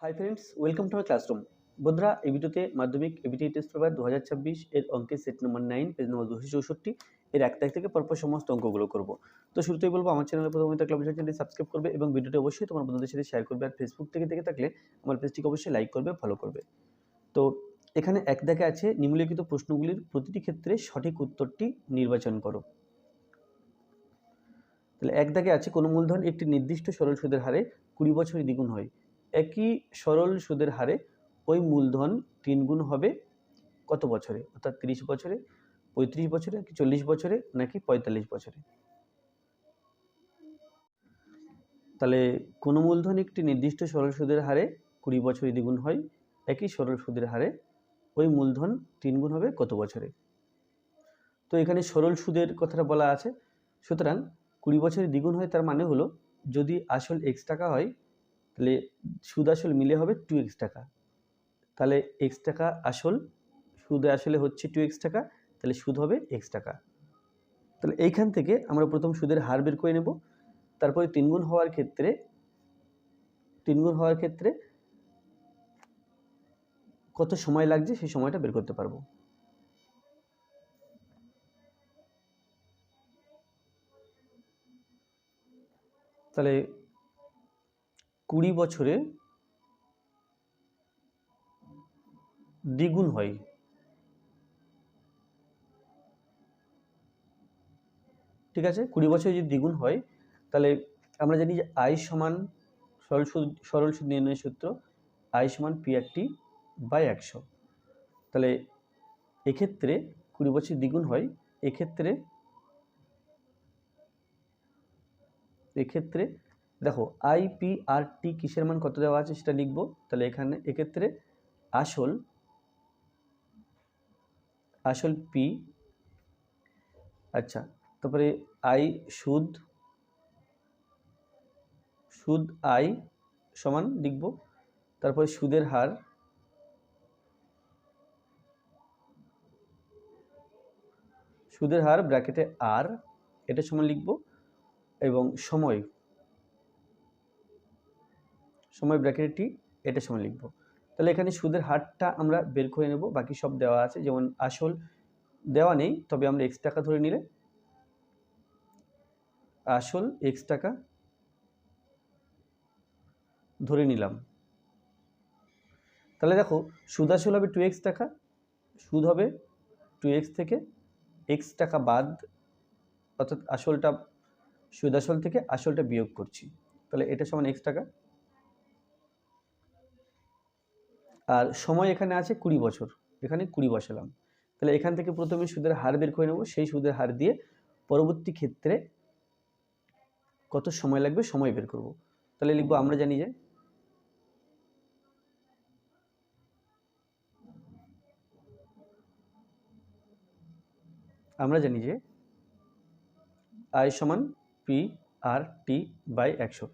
Hi friends, welcome to my classroom. বন্ধুরা, এই ভিডিওতে মাধ্যমিক এবিটি টেস্ট পেপার 2026 এর অঙ্কের সেট নম্বর 9 পেজ নম্বর 264 এর 1 তারিখ থেকে পরপর সমস্ত অঙ্কগুলো করব। তো শুরুতেই বলবো, আমার চ্যানেলে প্রথমে থাকলে অবশ্যই চ্যানেলটি সাবস্ক্রাইব করবে এবং ভিডিওটি অবশ্যই তোমার বন্ধুদের সাথে শেয়ার করবে। আর ফেসবুক থেকে দেখে থাকলে আমার পেজটিকে অবশ্যই লাইক করবে, ফলো করবে। তো এখানে এক দাগে আছে নিম্নলিখিত প্রশ্নগুলির প্রতিটি ক্ষেত্রে সঠিক উত্তরটি নির্বাচন করো। তাহলে এক দাগে আছে কোনো মূলধন একটি নির্দিষ্ট সরল সুদের হারে 20 বছরে দ্বিগুণ হয়। একই সরল সুদের হারে ওই মূলধন 3 গুণ হবে কত বছরে? অর্থাৎ 30 বছরে, 35 বছরে, নাকি 40 বছরে, নাকি 45 বছরে? তাহলে কোনো মূলধন একটি নির্দিষ্ট সরল সুদের হারে 20 বছরে দ্বিগুণ হয়। একই সরল সুদের হারে ওই মূলধন 3 গুণ হবে কত বছরে? তো এখানে সরল সুদের কথাটা বলা আছে, সুতরাং 20 বছরে দ্বিগুণ হয়, তার মানে হলো যদি আসল x টাকা হয় তাহলে সুদ আসল মিলে হবে 2x টাকা। তাহলে x টাকা আসল, সুদে আসলে হচ্ছে 2x টাকা, তাহলে সুদ হবে x টাকা। তাহলে এইখান থেকে আমরা প্রথম সুদের হার বের করে নেব, তারপরে 3 গুণ হওয়ার ক্ষেত্রে কত সময় লাগছে সেই সময়টা বের করতে পারবো। তাহলে 20 বছরে দ্বিগুণ হয়, ঠিক আছে? 20 বছরে যদি দ্বিগুণ হয় তাহলে আমরা জানি যে আই সমান সরল সুদ নির্ণয়ের সূত্র আই সমান P/T বাই 100। তাহলে এক্ষেত্রে 20 বছর দ্বিগুণ হয়, এক্ষেত্রে দেখো IPRT কিসের মান কত দেওয়া আছে সেটা লিখবো। তাহলে এখানে এক্ষেত্রে আসল P, আচ্ছা, তারপরে আই সুদ আই সমান লিখবো, তারপরে সুদের হার ব্র্যাকেটে আর, এটা সমান লিখবো, এবং সময় ব্র্যাকেটে টি, এটা সমান লিখবো। তাহলে এখানে সুদের হারটা আমরা বের করে নেব, বাকি সব দেওয়া আছে, যেমন আসল দেওয়া নেই, তবে আমরা x টাকা ধরে নিলে আসল x টাকা ধরে নিলাম। তাহলে দেখো সুদ আসল হবে 2x টাকা, সুদ হবে 2x থেকে x টাকা বাদ, অর্থাৎ আসলটা, সুদ আসল থেকে আসলটা বিয়োগ করছি, তাহলে এটা সমান x টাকা। আর সময় এখানে আছে 20 বছর, এখানে 20 বসালাম। তাহলে এখান থেকে প্রথমে সুদের হার বের করে নেব, সেই সুদের হার দিয়ে পরবর্তী ক্ষেত্রে কত সময় লাগবে সময় বের করব। তাহলে লিখবো আমরা জানি যে আই সমান P/T বাই 100।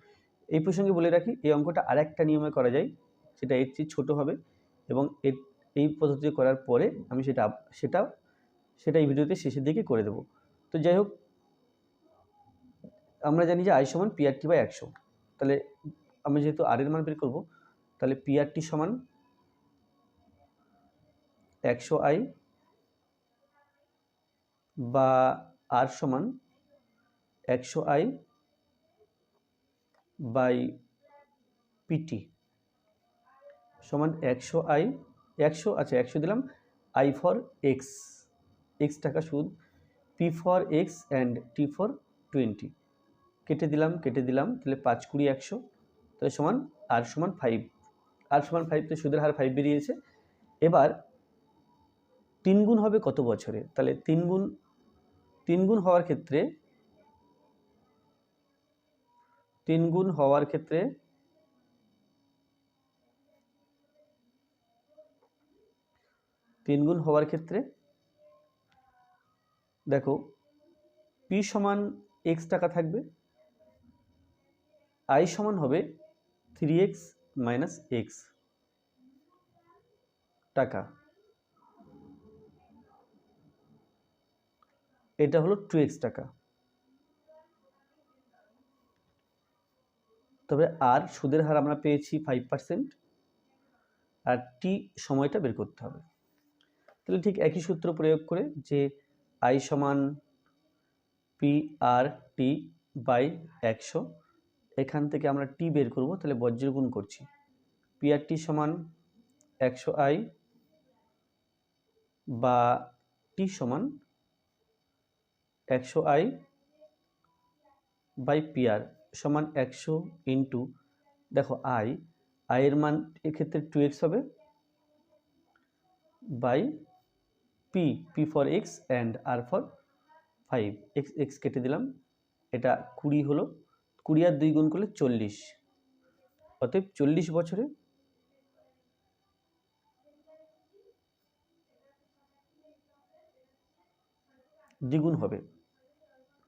এই প্রসঙ্গে বলে রাখি, এই অঙ্কটা আরেকটা নিয়মে করা যায়, সেটা এর চেয়ে ছোটো হবে, এবং এই পদ্ধতি করার পরে আমি সেটা এই ভিডিওতে শেষের দিকে করে দেব। তো যাই হোক, আমরা জানি যে আই সমান P/T বাই 100। তাহলে আমি যেহেতু আর এর মান বের করবো, তাহলে P/T সমান 100I বা আর সমান 100I বাই PT সমান 100I, 100, আচ্ছা 100 দিলাম, I ফর x টাকা সুদ, P for x and T for 20, কেটে দিলাম, তাহলে 5 20 100, তাহলে সমান আর সমান 5, তো সুদের হার 5 বেরিয়েছে। এবার 3 গুণ হবে কত বছরে? তাহলে 3 গুণ হওয়ার ক্ষেত্রে 3 গুণ হওয়ার ক্ষেত্রে দেখো P সমান x টাকা থাকবে, I সমান হবে 3x মাইনাস x টাকা, এটা হলো 2x টাকা। তবে আর সুদের হার আমরা পেয়েছি 5%, আর টি সময়টা বের করতে হবে। তাহলে ঠিক একই সূত্র প্রয়োগ করে যে আই সমান পি আর টি বাই 100, এখান থেকে আমরা টি বের করব, তাহলে বজ্রের গুণ করছি। পি আর টি সমান 100 আই বা টি সমান 100 আই বাই পি আর সমান 100 ইন্টু, দেখো আই এর মান এক্ষেত্রে 2x হবে, by P for X and R for 5, X কেটে দিলাম, এটা 20 হলো, 20 আর 2 গুণ করলে 40, অতএব 40 বছরে দ্বিগুণ হবে।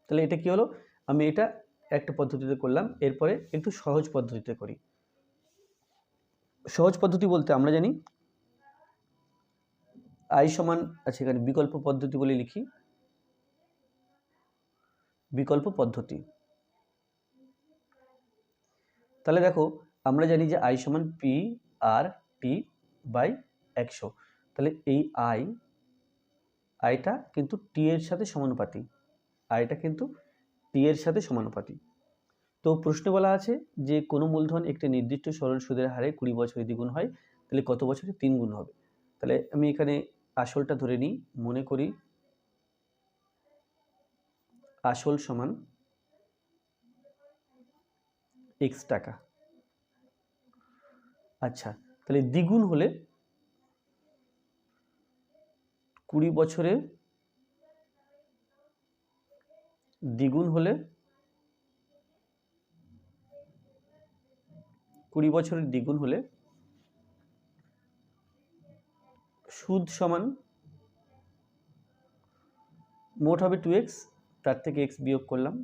তাহলে এটা কি হলো, আমি এটা একটা পদ্ধতিতে করলাম, এরপরে একটু সহজ পদ্ধতিতে করি। সহজ পদ্ধতি বলতে আমরা জানি আই সমান, আচ্ছা এখানে বিকল্প পদ্ধতি বলে লিখি, বিকল্প পদ্ধতি। তাহলে দেখো আমরা জানি যে আই সমান পি আর টি বাই 100, তাহলে এই আইটা কিন্তু টি এর সাথে সমানুপাতি, আইটা কিন্তু টি এর সাথে সমানুপাতি। তো প্রশ্নে বলা আছে যে কোনো মূলধন একটি নির্দিষ্ট সরল সুদের হারে 20 বছরে দ্বিগুণ হয়, তাহলে কত বছরে 3 গুণ হবে। তাহলে আমি এখানে আসলটা ধরে নিই, মনে করি আসল সমান x টাকা। আচ্ছা, তাহলে দ্বিগুণ হলে 20 বছরে দ্বিগুণ হলে 20 বছরের দ্বিগুণ হলে সুদ সমান মোট হবে 2x, তার থেকে x বিয়োগ করলাম,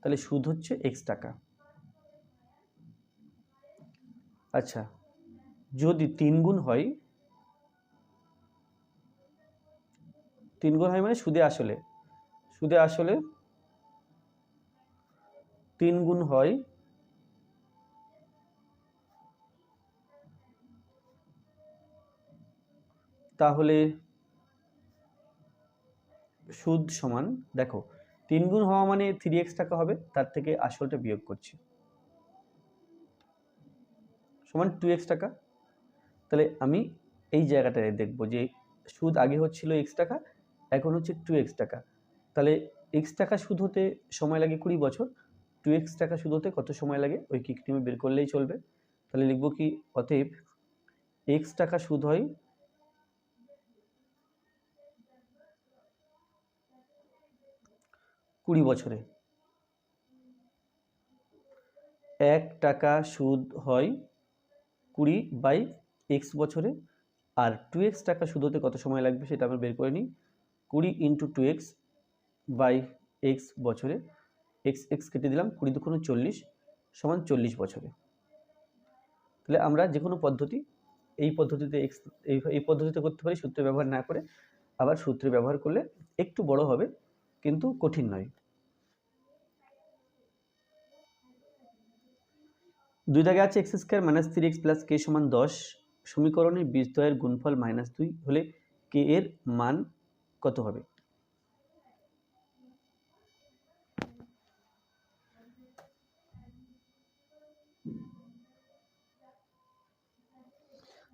তাহলে সুদ হচ্ছে x টাকা। আচ্ছা, যদি 3 গুণ হয়, 3 গুণ হয় মানে সুদে আসলে 3 গুণ হয়, তাহলে সুদ সমান, দেখো 3 গুণ হওয়া মানে 3x টাকা হবে, তার থেকে আসলটা বিয়োগ করছি, সমান 2x টাকা। তাহলে আমি এই জায়গাটায় দেখব যে সুদ আগে হচ্ছিল x টাকা, এখন হচ্ছে 2x টাকা, তাহলে x টাকা সুদ হতে সময় লাগে 20 বছর, 2x টাকা সুদ হতে কত সময় লাগে ঐকিক নিয়মে বের করলেই চলবে। তাহলে লিখব কি, অতএব x টাকা সুদ হয় 20 বছরে, 1 টাকা সুদ হয় 20 বাই x বছরে, আর 2x টাকা সুদ হতে কত সময় লাগবে সেটা আমরা বের করে নিই, 20 ইন্টু 2x বাই x বছরে, x কেটে দিলাম, 20 দুগুণে 40 সমান 40 বছরে। তাহলে আমরা যে কোনো পদ্ধতি এই পদ্ধতিতে এই পদ্ধতিতে করতে পারি, সূত্র ব্যবহার না করে, আবার সূত্র ব্যবহার করলে একটু বড় হবে কিন্তু কঠিন নয়। 2 দাগে আছে x square minus 3x plus k সমান 10, সমীকরণে বীজদ্বয়ের গুণফল -2 হলে k এর মান কত হবে।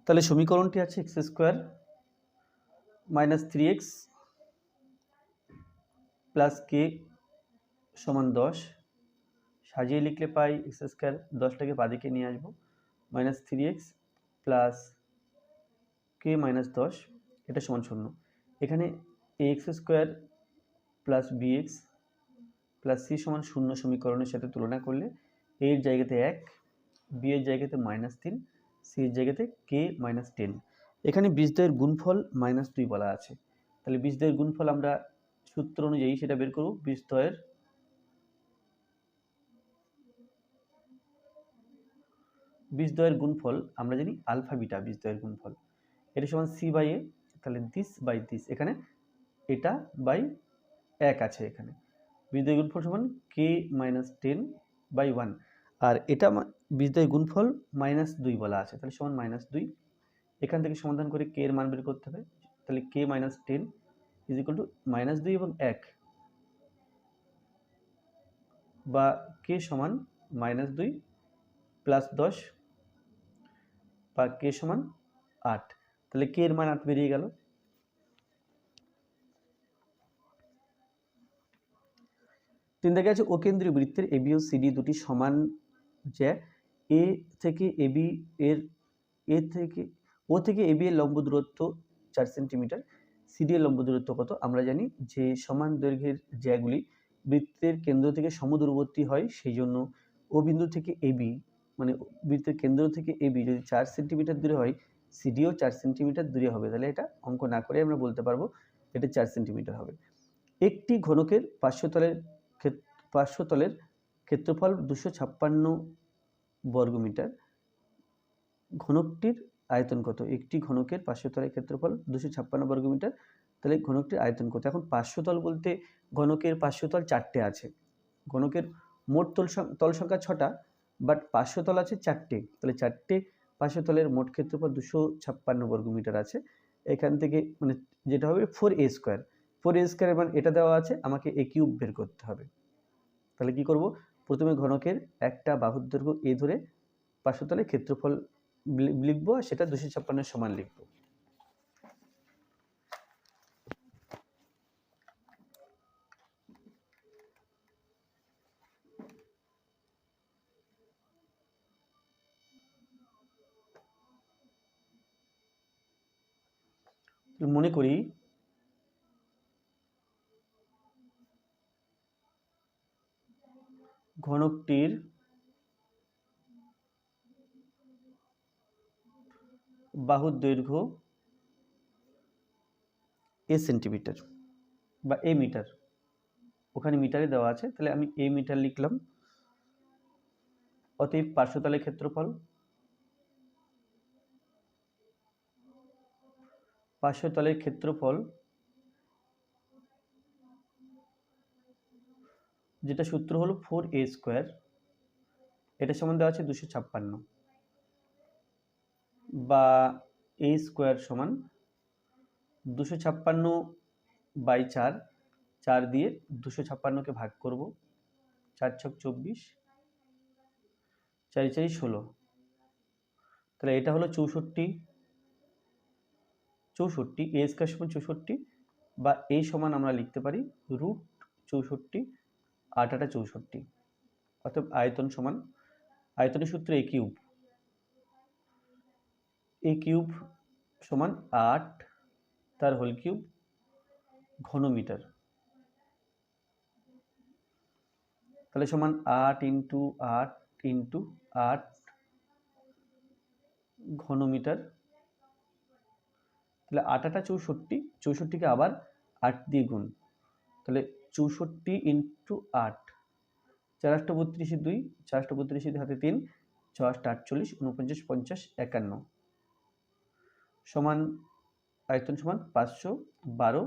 তাহলে সমীকরণটি আছে x square minus 3x plus k সমান 10, সাজিয়ে লিখলে পাই x স্কয়ার, 10টাকে বাদিকে নিয়ে আসবো, minus 3x plus k minus 10, এটা সমান 0। এখানে ax square plus bx plus c সমান 0 সমীকরণের সাথে তুলনা করলে a এর জায়গাতে 1, b এর জায়গাতে -3, c এর জায়গাতে k মাইনাস 10। এখানে বীজদ্বয়ের গুণফল -2 বলা আছে, তাহলে বীজদ্বয়ের গুণফল আমরা সূত্র অনুযায়ী সেটা বের করব। বীজদ্বয়ের গুণফল আমরা জানি আলফা বিটা, বীজদ্বয়ের গুণফল এটা সমান c বাই a, তাহলে দিস বাই দিস, এখানে এটা বাই 1 আছে, এখানে বীজদ্বয়ের গুণফল সমান k মাইনাস 10 বাই 1। আর এটা বীজদ্বয় গুণফল -2 বলা আছে, তাহলে সমান -2। এখান থেকে সমাধান করে কে এর মান বের করতে হবে, তাহলে k - 10 ইজ ইকুয়াল টু -2 এবং 1, বা k সমান -2 প্লাস 10 বা k সমান 8, তাহলে k এর মান 8 বেরিয়ে গেল। তিন দাগে আছে অকেন্দ্রীয় বৃত্তের এবি ও সিডি দুটি সমান যে এ থেকে এবি এর ও থেকে এবি এর লম্ব দূরত্ব 4 সেন্টিমিটার, সিডি এর লম্ব দূরত্ব কত? আমরা জানি যে সমান দৈর্ঘ্যের জ্যাগুলি বৃত্তের কেন্দ্র থেকে সমদূরবর্তী হয়, সেই জন্য ও বিন্দু থেকে এবি, মানে বৃত্তের কেন্দ্র থেকে এবি যদি 4 সেন্টিমিটার দূরে হয়, সিডিও 4 সেন্টিমিটার দূরে হবে। তাহলে এটা অঙ্ক না করে আমরা বলতে পারবো এটা 4 সেন্টিমিটার হবে। একটি ঘনকের পার্শ্বতলের ক্ষেত্রফল 256 বর্গমিটার, ঘনকটির আয়তন কত? একটি ঘনকের পার্শ্বতলের ক্ষেত্রফল 256 বর্গমিটার, তাহলে ঘনকটির আয়তন কত? এখন পার্শ্বতল বলতে ঘনকের পার্শ্বতল 4টে আছে, ঘনকের মোট তল সংখ্যা 6টা, বাট পার্শ্বতল আছে 4টে, তাহলে 4টে পার্শ্বতলের মোট ক্ষেত্রফল 256 বর্গমিটার আছে। এখান থেকে মানে যেটা হবে 4a স্কোয়ার, 4a স্কোয়ার মানে এটা দেওয়া আছে, আমাকে a কিউব বের করতে হবে। তাহলে কি করব, প্রথমে ঘনকের একটা বাহুর দৈর্ঘ্য a ধরে পার্শ্বতলে ক্ষেত্রফল লিখবো, আর সেটা 256 সমান লিখবো। মনে করি ঘনকটির বাহুর দৈর্ঘ্য a সেন্টিমিটার বা a মিটার, ওখানে মিটারে দেওয়া আছে, তাহলে আমি a মিটার লিখলাম। অতএব পার্শ্বতলের ক্ষেত্রফল যেটা সূত্র হলো 4a স্কোয়ার, এটা সমান দেওয়া আছে 256, বা a স্কোয়ার সমান 256/4, 4 দিয়ে 256কে ভাগ করব, 4 ছক 24, 4 4 16, তাহলে এটা হলো 64, a স্কোয়ার সমান 64, বা a সমান আমরা লিখতে পারি √64, 8 8 64, অর্থাৎ আয়তন সমান, আয়তনের সূত্র a কিউব সমান 8 তার হোল কিউব ঘন মিটার, তাহলে সমান 8 × 8 × 8 ঘন মিটার, তাহলে 8 8 64, 64কে আবার 8 দিয়ে গুণ, তাহলে 64 × 8, 4 8 32, 2, 4 8 32 হাতে 3, 6 8 48, 49 50 51, সমান আয়তন সমান 512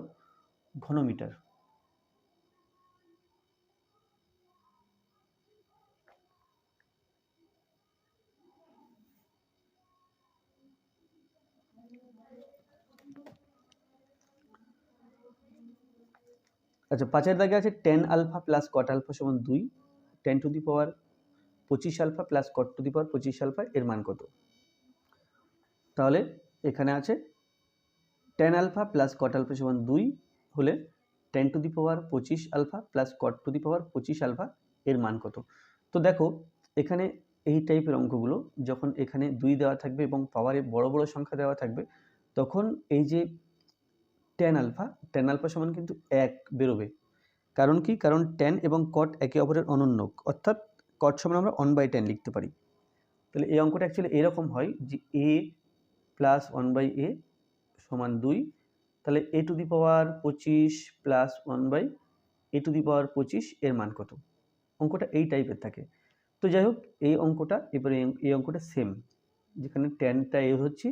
ঘন মিটার। আচ্ছা, 5 দাগে আছে tan alpha plus cot alpha সমান 2, tan to the power 25 alpha plus cot to the power 25 alpha এর মান কত? তাহলে এখানে আছে tan alpha plus cot alpha সমান 2 হলে tan to the power 25 alpha plus cot to the power 25 alpha এর মান কত? তো দেখো এখানে এই টাইপের অঙ্কগুলো যখন এখানে 2 দেওয়া থাকবে এবং পাওয়ারে বড় বড় সংখ্যা দেওয়া থাকবে, তখন এই যে tan আলফা সমান কিন্তু 1 বেরোবে। কারণ কি? কারণ tan এবং cot একে অপরের অনন্য, অর্থাৎ cot সমান আমরা 1/tan লিখতে পারি। তাহলে এই অঙ্কটা অ্যাকচুয়ালি এরকম হয় যে a প্লাস 1/a সমান 2, তাহলে a to the power 25 plus 1/a to the power 25 এর মান কত? অঙ্কটা এই টাইপের থাকে। তো যাই হোক, এই অঙ্কটা এবারে এই অঙ্কটা সেম, যেখানে tanটা a হচ্ছে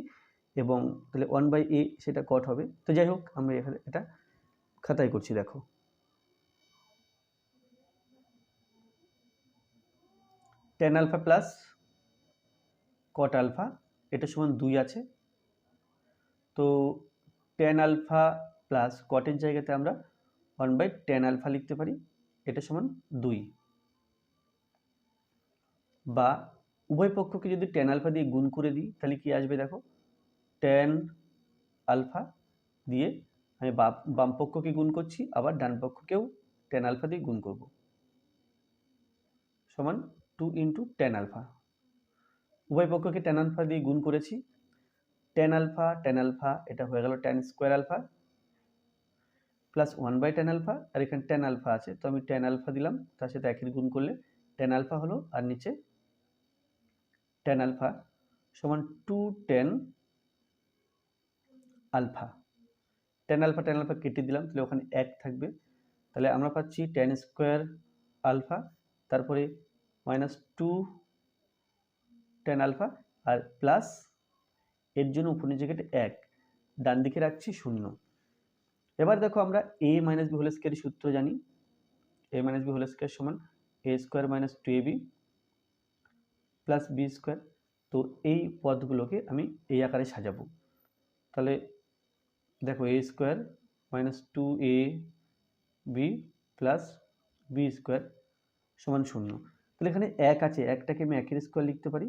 এবং তাহলে 1/a সেটা cot হবে। তো যাই হোক, আমরা এখানে এটা খাতায় করছি, দেখো। Tan alpha plus cot alpha এটা সমান 2 আছে। তো টেন আলফা প্লাস কটের জায়গাতে আমরা 1/10 আলফা লিখতে পারি, এটা সমান 2। বা উভয় পক্ষকে যদি টেন আলফা দিয়ে গুণ করে দিই তাহলে কি আসবে দেখো, টেন আলফা দিয়ে আমি বাম পক্ষকে গুণ করছি, আবার ডান পক্ষকেও টেন আলফা দিয়ে গুণ করব, সমান 2 ইন্টু টেন আলফা। উভয় পক্ষকে টেন আলফা দিয়ে গুণ করেছি, টেন আলফা এটা হয়ে গেল ten square alpha plus 1/10 alpha, আর এখানে টেন আলফা আছে তো আমি টেন আলফা দিলাম, তার সাথে একের গুণ করলে টেন আলফা হলো, আর নিচে টেন আলফা সমান 210 আলফা। টেন আলফা কেটে দিলাম, তাহলে ওখানে 1 থাকবে, তাহলে আমরা পাচ্ছি টেন স্কোয়ার আলফা, তারপরে -2 আলফা, আর প্লাস এর জন্য উপরের জায়গাটা 1, ডান দিকে রাখছি 0। এবার দেখো আমরা a মাইনাস বি হোল স্কয়ারের সূত্র জানি, a minus B whole square সমান a square minus 2ab plus B square. তো এই পদগুলোকে আমি এই আকারে সাজাবো, তাহলে দেখো a square minus 2ab plus B square সমান 0। তাহলে এখানে 1 আছে, 1টাকে আমি 1 এর স্কয়ার লিখতে পারি,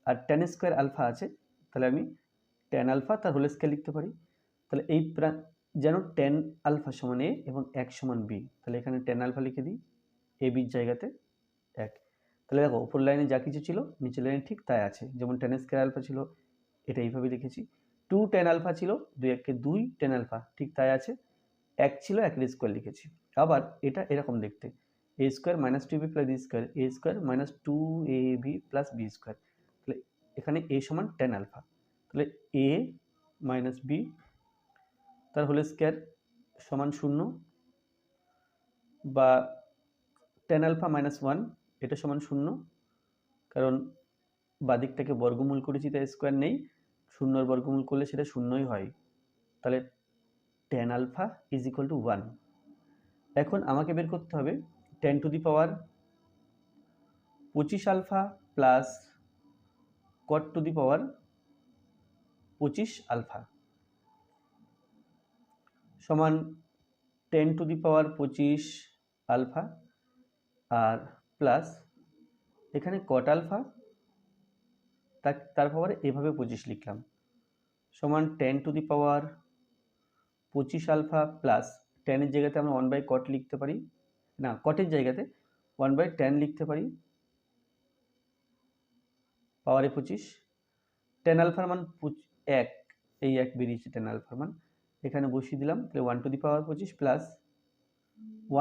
আর টেন স্কয়ার আলফা আছে, তাহলে আমি টেন আলফা তার হোল স্কয়ার লিখতে পারি। তাহলে এই যেন টেন আলফা সমান a এবং 1 সমান b, তাহলে এখানে টেন আলফা লিখে দিই এ বির জায়গাতে 1। তাহলে দেখো উপর লাইনে যা কিছু ছিল নিচের লাইনে ঠিক তাই আছে, যেমন টেন স্কয়ার আলফা ছিল এটা এইভাবে লিখেছি, 2 টেন আলফা ছিল 2 1 2 টেন আলফা ঠিক তাই আছে, 1 ছিল 1 এর স্কয়ার লিখেছি। আবার এটা এরকম দেখতে, a square minus 2b plus B square, a square minus 2ab plus B square, তাহলে এখানে a সমান টেন আলফা, তাহলে a মাইনাস b তার হোল স্কয়ার সমান 0, বা টেন আলফা মাইনাস 1 এটা সমান 0, কারণ বাদিকটাকে বর্গমূল করেছি তাই স্কয়ার নেই, 0 বর্গমূল করলে সেটা 0ই হয়, তাহলে tan alpha is equal to 1। এখন আমাকে বের করতে হবে 10 to the power 25 alpha plus cot to the power 25 alpha সমান 10 টু দি পাওয়ার 25 আলফা, আর প্লাস এখানে কট আলফা তার পাওয়ারে এভাবে 25 লিখলাম, সমান 10 to the power 25 alpha plus 10 এর জায়গাতে আমরা 1/cot লিখতে পারি, না কটের জায়গাতে 1/10 লিখতে পারি, পাওয়ারে 25, টেন আলফার মান 1, এই 1 বেরিয়েছে টেন আলফার মান, এখানে বসিয়ে দিলাম, তাহলে 1 টু দি পাওয়ার 25 প্লাস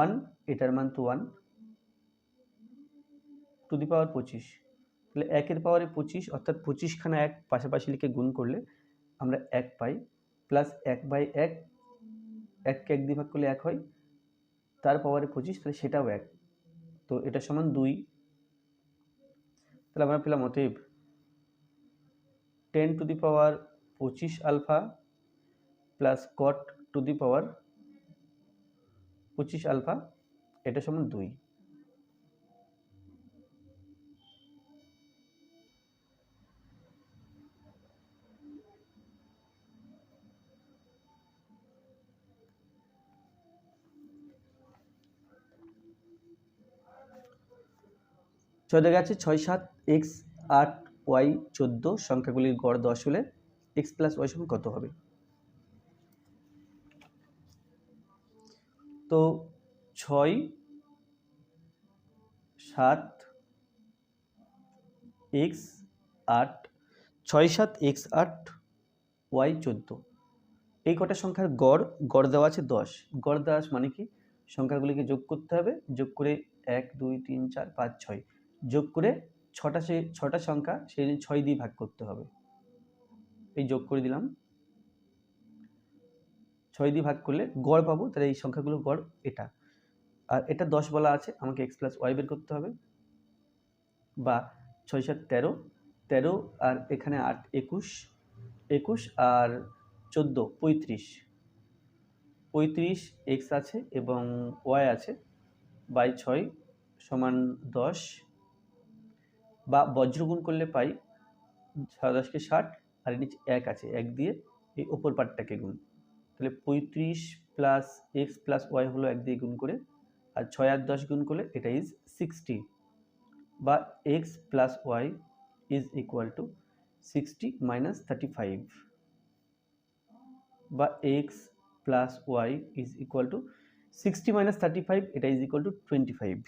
1, এটার মান তো 1 টু দি পাওয়ার 25, তাহলে 1 এর পাওয়ারে 25 অর্থাৎ 25খানা 1 পাশাপাশি লিখে গুণ করলে আমরা 1 পাই, প্লাস 1/1, 1কে 1 দিয়ে ভাগ করলে 1 হয়, তার পাওয়ারে 25, তাহলে সেটাও 1, তো এটা সমান 2। তাহলে আমরা পেলাম অতএব 10 to the power 25 alpha plus cot to the power 25 alpha এটা সমান 2। চলে গেছে 6 7 x 8 y 14 সংখ্যাগুলির গড় 10 হলে x প্লাস y সমান কত হবে? তো 6 7 x 8 6 7 x 8 y 14 এই কটা সংখ্যার গড় দেওয়া আছে 10, গড় দেওয়া মানে কি সংখ্যাগুলিকে যোগ করতে হবে, যোগ করে 1 2 3 4 5 6 যোগ করে ছটা সংখ্যা সেই 6 দিয়ে ভাগ করতে হবে, এই যোগ করে দিলাম, 6 দিয়ে ভাগ করলে গড় পাবো, তাহলে এই সংখ্যাগুলোর গড় এটা, আর এটা 10 বলা আছে, আমাকে x প্লাস y বের করতে হবে, বা 6 7 13 13 আর এখানে 8 21 21 আর 14 35 35 x আছে এবং y আছে, বাই 6 সমান 10, বা বজ্রগুণ করলে পাই 6×10 = 60, আর নিচে 1 আছে, 1 দিয়ে এই ওপর পার্টটাকে গুণ, তাহলে 35 প্লাস এক্স প্লাস ওয়াই হলো 1 দিয়ে গুণ করে, আর 6 আর 10 গুণ করলে এটা ইজ 60, বা X plus Y is equal to 60 minus 35, বা X plus Y is equal to 60 minus 35, এটা ইজ ইকুয়াল টু 25।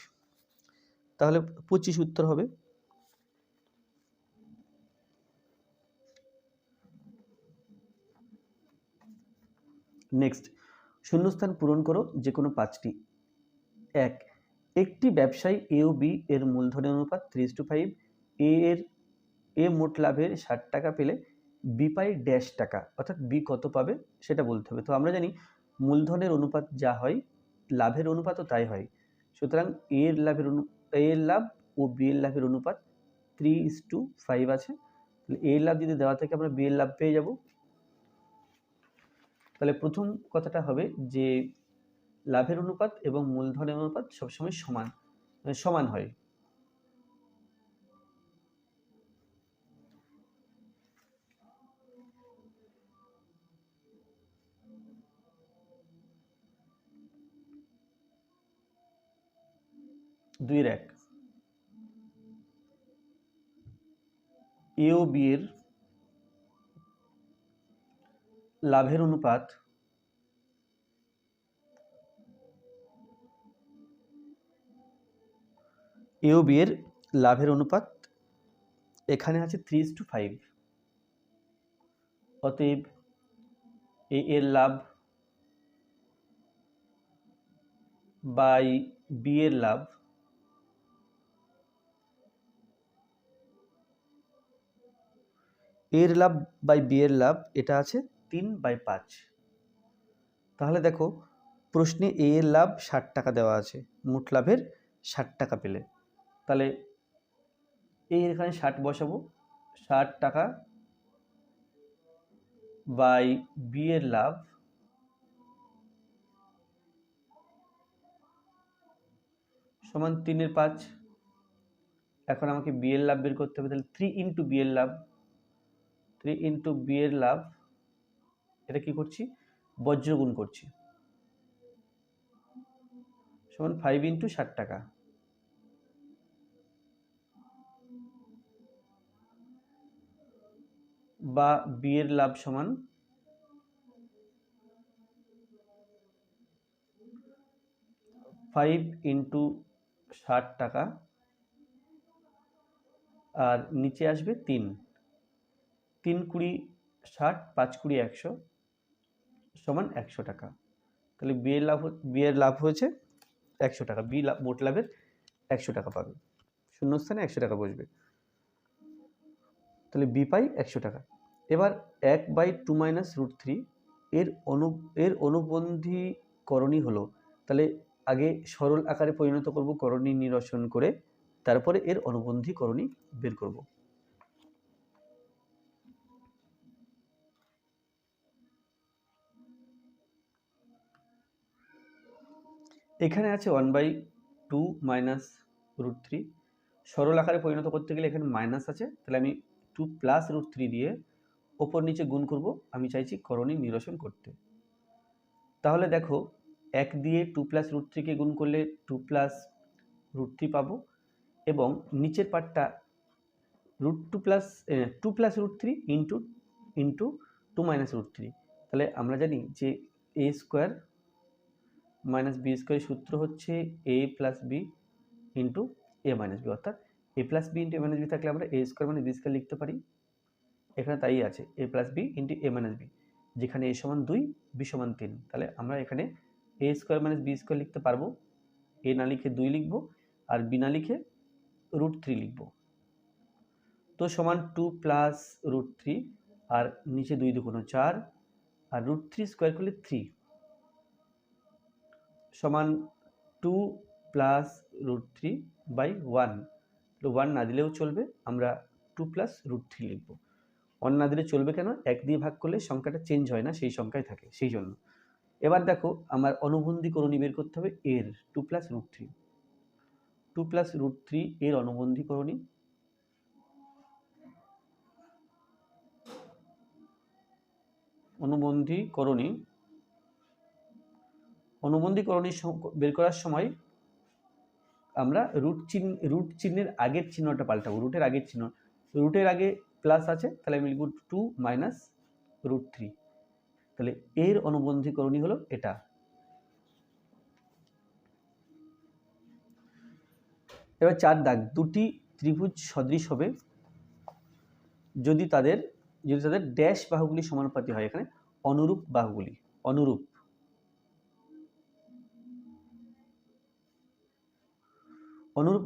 তাহলে 25 উত্তর হবে। নেক্সট, শূন্যস্থান পূরণ করো যে কোনো 5টি। একটি ব্যবসায়ী এ ও বি এর মূলধনের অনুপাত 3:5, এ মোট লাভের 60 টাকা পেলে বি পায় ড্যাশ টাকা, অর্থাৎ বি কত পাবে সেটা বলতে হবে। তো আমরা জানি মূলধনের অনুপাত যা হয় লাভের অনুপাতও তাই হয়, সুতরাং এ এর লাভ ও বি এর লাভের অনুপাত 3:5 আছে। তাহলে এ এর লাভ যদি দেওয়া থাকে আমরা বি এর লাভ পেয়ে যাব। তাহলে প্রথম কথাটা হবে যে লাভের অনুপাত এবং মূলধনের অনুপাত সবসময় সমান হয়। দুইয়ের এক, এ ও বি এর লাভের অনুপাত এ ও বি এর লাভের অনুপাত এখানে আছে 3:5, অতএব এ এর লাভ বাই বি এর লাভ এর লাভ বাই বি এর লাভ এটা আছে 3/5। তাহলে দেখো প্রশ্নে এ এর লাভ 60 টাকা দেওয়া আছে, মোট লাভের 60 টাকা পেলে, তাহলে এই এখানে 60 বসাবো, 60 টাকা বাই বি এর লাভ সমান 3/5। এখন আমাকে বি এর লাভ বের করতে হবে, তাহলে 3 ইন্টু বি এর লাভ, 3 ইন্টু বি এর লাভ, এটা কি করছি বজ্রগুণ করছি, সমান 5 ইন্টু 60 টাকা, বা বি এর লাভ সমান 5 ইন্টু 60 টাকা, আর নিচে আসবে 3, 3 20 60, 5 20 100 সমান 100 টাকা। তাহলে বি এর লাভ হয়েছে 100 টাকা, বি মোট লাভের 100 টাকা পাবে, শূন্যস্থানে 100 টাকা বসবে, তাহলে বি পাই 100 টাকা। এবার 1/2 মাইনাস √3 এর অনুবন্ধীকরণী হলো, তাহলে আগে সরল আকারে পরিণত করব করণী নিরসন করে, তারপরে এর অনুবন্ধীকরণী বের করব। এখানে আছে 1/2 মাইনাস √3, সরল আকারে পরিণত করতে গেলে এখানে মাইনাস আছে, তাহলে আমি 2 প্লাস √3 দিয়ে ওপর নিচে গুণ করব, আমি চাইছি করণী নিরসন করতে। তাহলে দেখো 1 দিয়ে 2 প্লাস √3 কে গুণ করলে 2 প্লাস √3 পাবো, এবং নিচের পার্টটা √2 প্লাস √3 ইন্টু 2 মাইনাস √3, তাহলে আমরা জানি যে এ স্কোয়ার মাইনাস বি স্কোয়ারের সূত্র হচ্ছে এ প্লাস বি ইন্টু এ মাইনাস বি, অর্থাৎ এ প্লাস বি ইন্টু এ মাইনাস বি থাকলে আমরা এ স্কোয়ার মানে বি স্কোয়ার লিখতে পারি, এখানে তাই আছে এ প্লাস বি ইন্টু এ মাইনাস বি, যেখানে এ সমান 2 বি সমান 3, তাহলে আমরা এখানে এ স্কোয়ার মাইনাস বি স্কোয়ার লিখতে পারবো, এ না লিখে 2 লিখবো, আর বি না লিখে √3 লিখবো। তো সমান 2 প্লাস √3, আর নিচে 2 2 4, আর √3 স্কোয়ার করলে 3 সমান 2 প্লাস √3 বাই 1, তো 1 না দিলেও চলবে, আমরা 2 প্লাস √3 লিখব। 1 না দিলে চলবে কেন, 1 দিয়ে ভাগ করলে সংখ্যাটা চেঞ্জ হয় না, সেই সংখ্যায় থাকে, সেই জন্য। এবার দেখো আমার অনুবন্ধীকরণী বের করতে হবে এর 2 প্লাস √3 এর অনুবন্ধীকরণী, অনুবন্ধীকরণী বের করার সময় আমরা রুট চিহ্নের আগের চিহ্নটা পাল্টাবো, রুটের আগের চিহ্ন, রুটের আগে প্লাস আছে তাহলে আমি লিখব 2 মাইনাস √3, তাহলে এর অনুবন্ধীকরণী হলো এটা। এবার 4 দাগ, দুটি ত্রিভুজ সদৃশ হবে যদি তাদের ড্যাশ বাহুগুলি সমানুপাতি হয়। এখানে অনুরূপ বাহুগুলি, অনুরূপ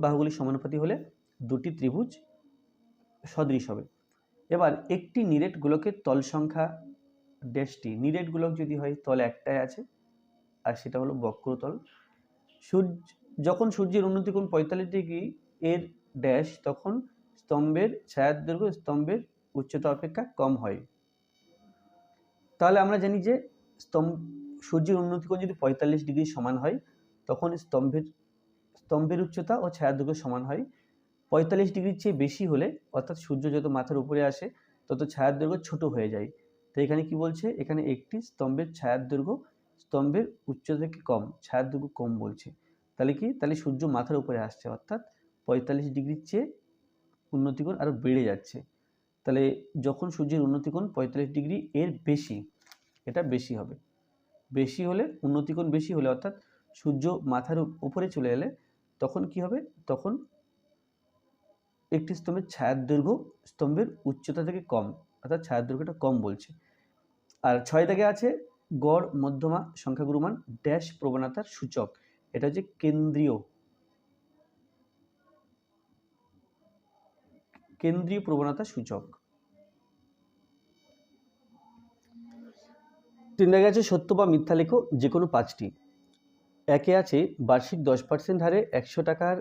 বাহুগুলি সমানুপাতি হলে দুটি ত্রিভুজ সদৃশ হবে। এবার একটি নিরেট গোলকের তল সংখ্যা ড্যাশটি, নিরেট গোলক যদি হয় তল একটাই আছে আর সেটা হলো বক্রতল। যখন সূর্যের উন্নতি কোণ 45 ডিগ্রি এর ড্যাশ, তখন স্তম্ভের ছায়ার দৈর্ঘ্য স্তম্ভের উচ্চতা অপেক্ষা কম হয়। তাহলে আমরা জানি যে সূর্যের উন্নতি কোণ যদি 45 ডিগ্রি সমান হয় তখন স্তম্ভের উচ্চতা ও ছায়ার দৈর্ঘ্য সমান হয়। 45 ডিগ্রির চেয়ে বেশি হলে, অর্থাৎ সূর্য যত মাথার উপরে আসে তত ছায়ার দৈর্ঘ্য ছোট হয়ে যায়। তো এখানে কি বলছে, এখানে একটি স্তম্ভের ছায়ার দৈর্ঘ্য স্তম্ভের উচ্চতা থেকে কম, ছায়ার দৈর্ঘ্য কম বলছে। তাহলে কি, তাহলে সূর্য মাথার উপরে আসছে, অর্থাৎ 45 ডিগ্রির চেয়ে উন্নতিকোণ আরও বেড়ে যাচ্ছে। তাহলে যখন সূর্যের উন্নতিকোণ 45 ডিগ্রি এর বেশি, এটা বেশি হবে। বেশি হলে, উন্নতিকোণ বেশি হলে, অর্থাৎ সূর্য মাথার উপরে চলে এলে তখন কি হবে, তখন একটি স্তম্ভের ছায়ার দৈর্ঘ্য স্তম্ভের উচ্চতা থেকে কম, অর্থাৎ ছায়ার দৈর্ঘ্যটা কম বলছে। আর 6 দাগে আছে গড় মধ্যমা সংখ্যাগুরু মান ড্যাশ প্রবণতার সূচক। এটা হচ্ছে কেন্দ্রীয় প্রবণতা সূচক। 3 দাগে আছে সত্য বা মিথ্যা লেখো যে কোনো 5টি। একে আছে বার্ষিক 10% হারে 100 টাকার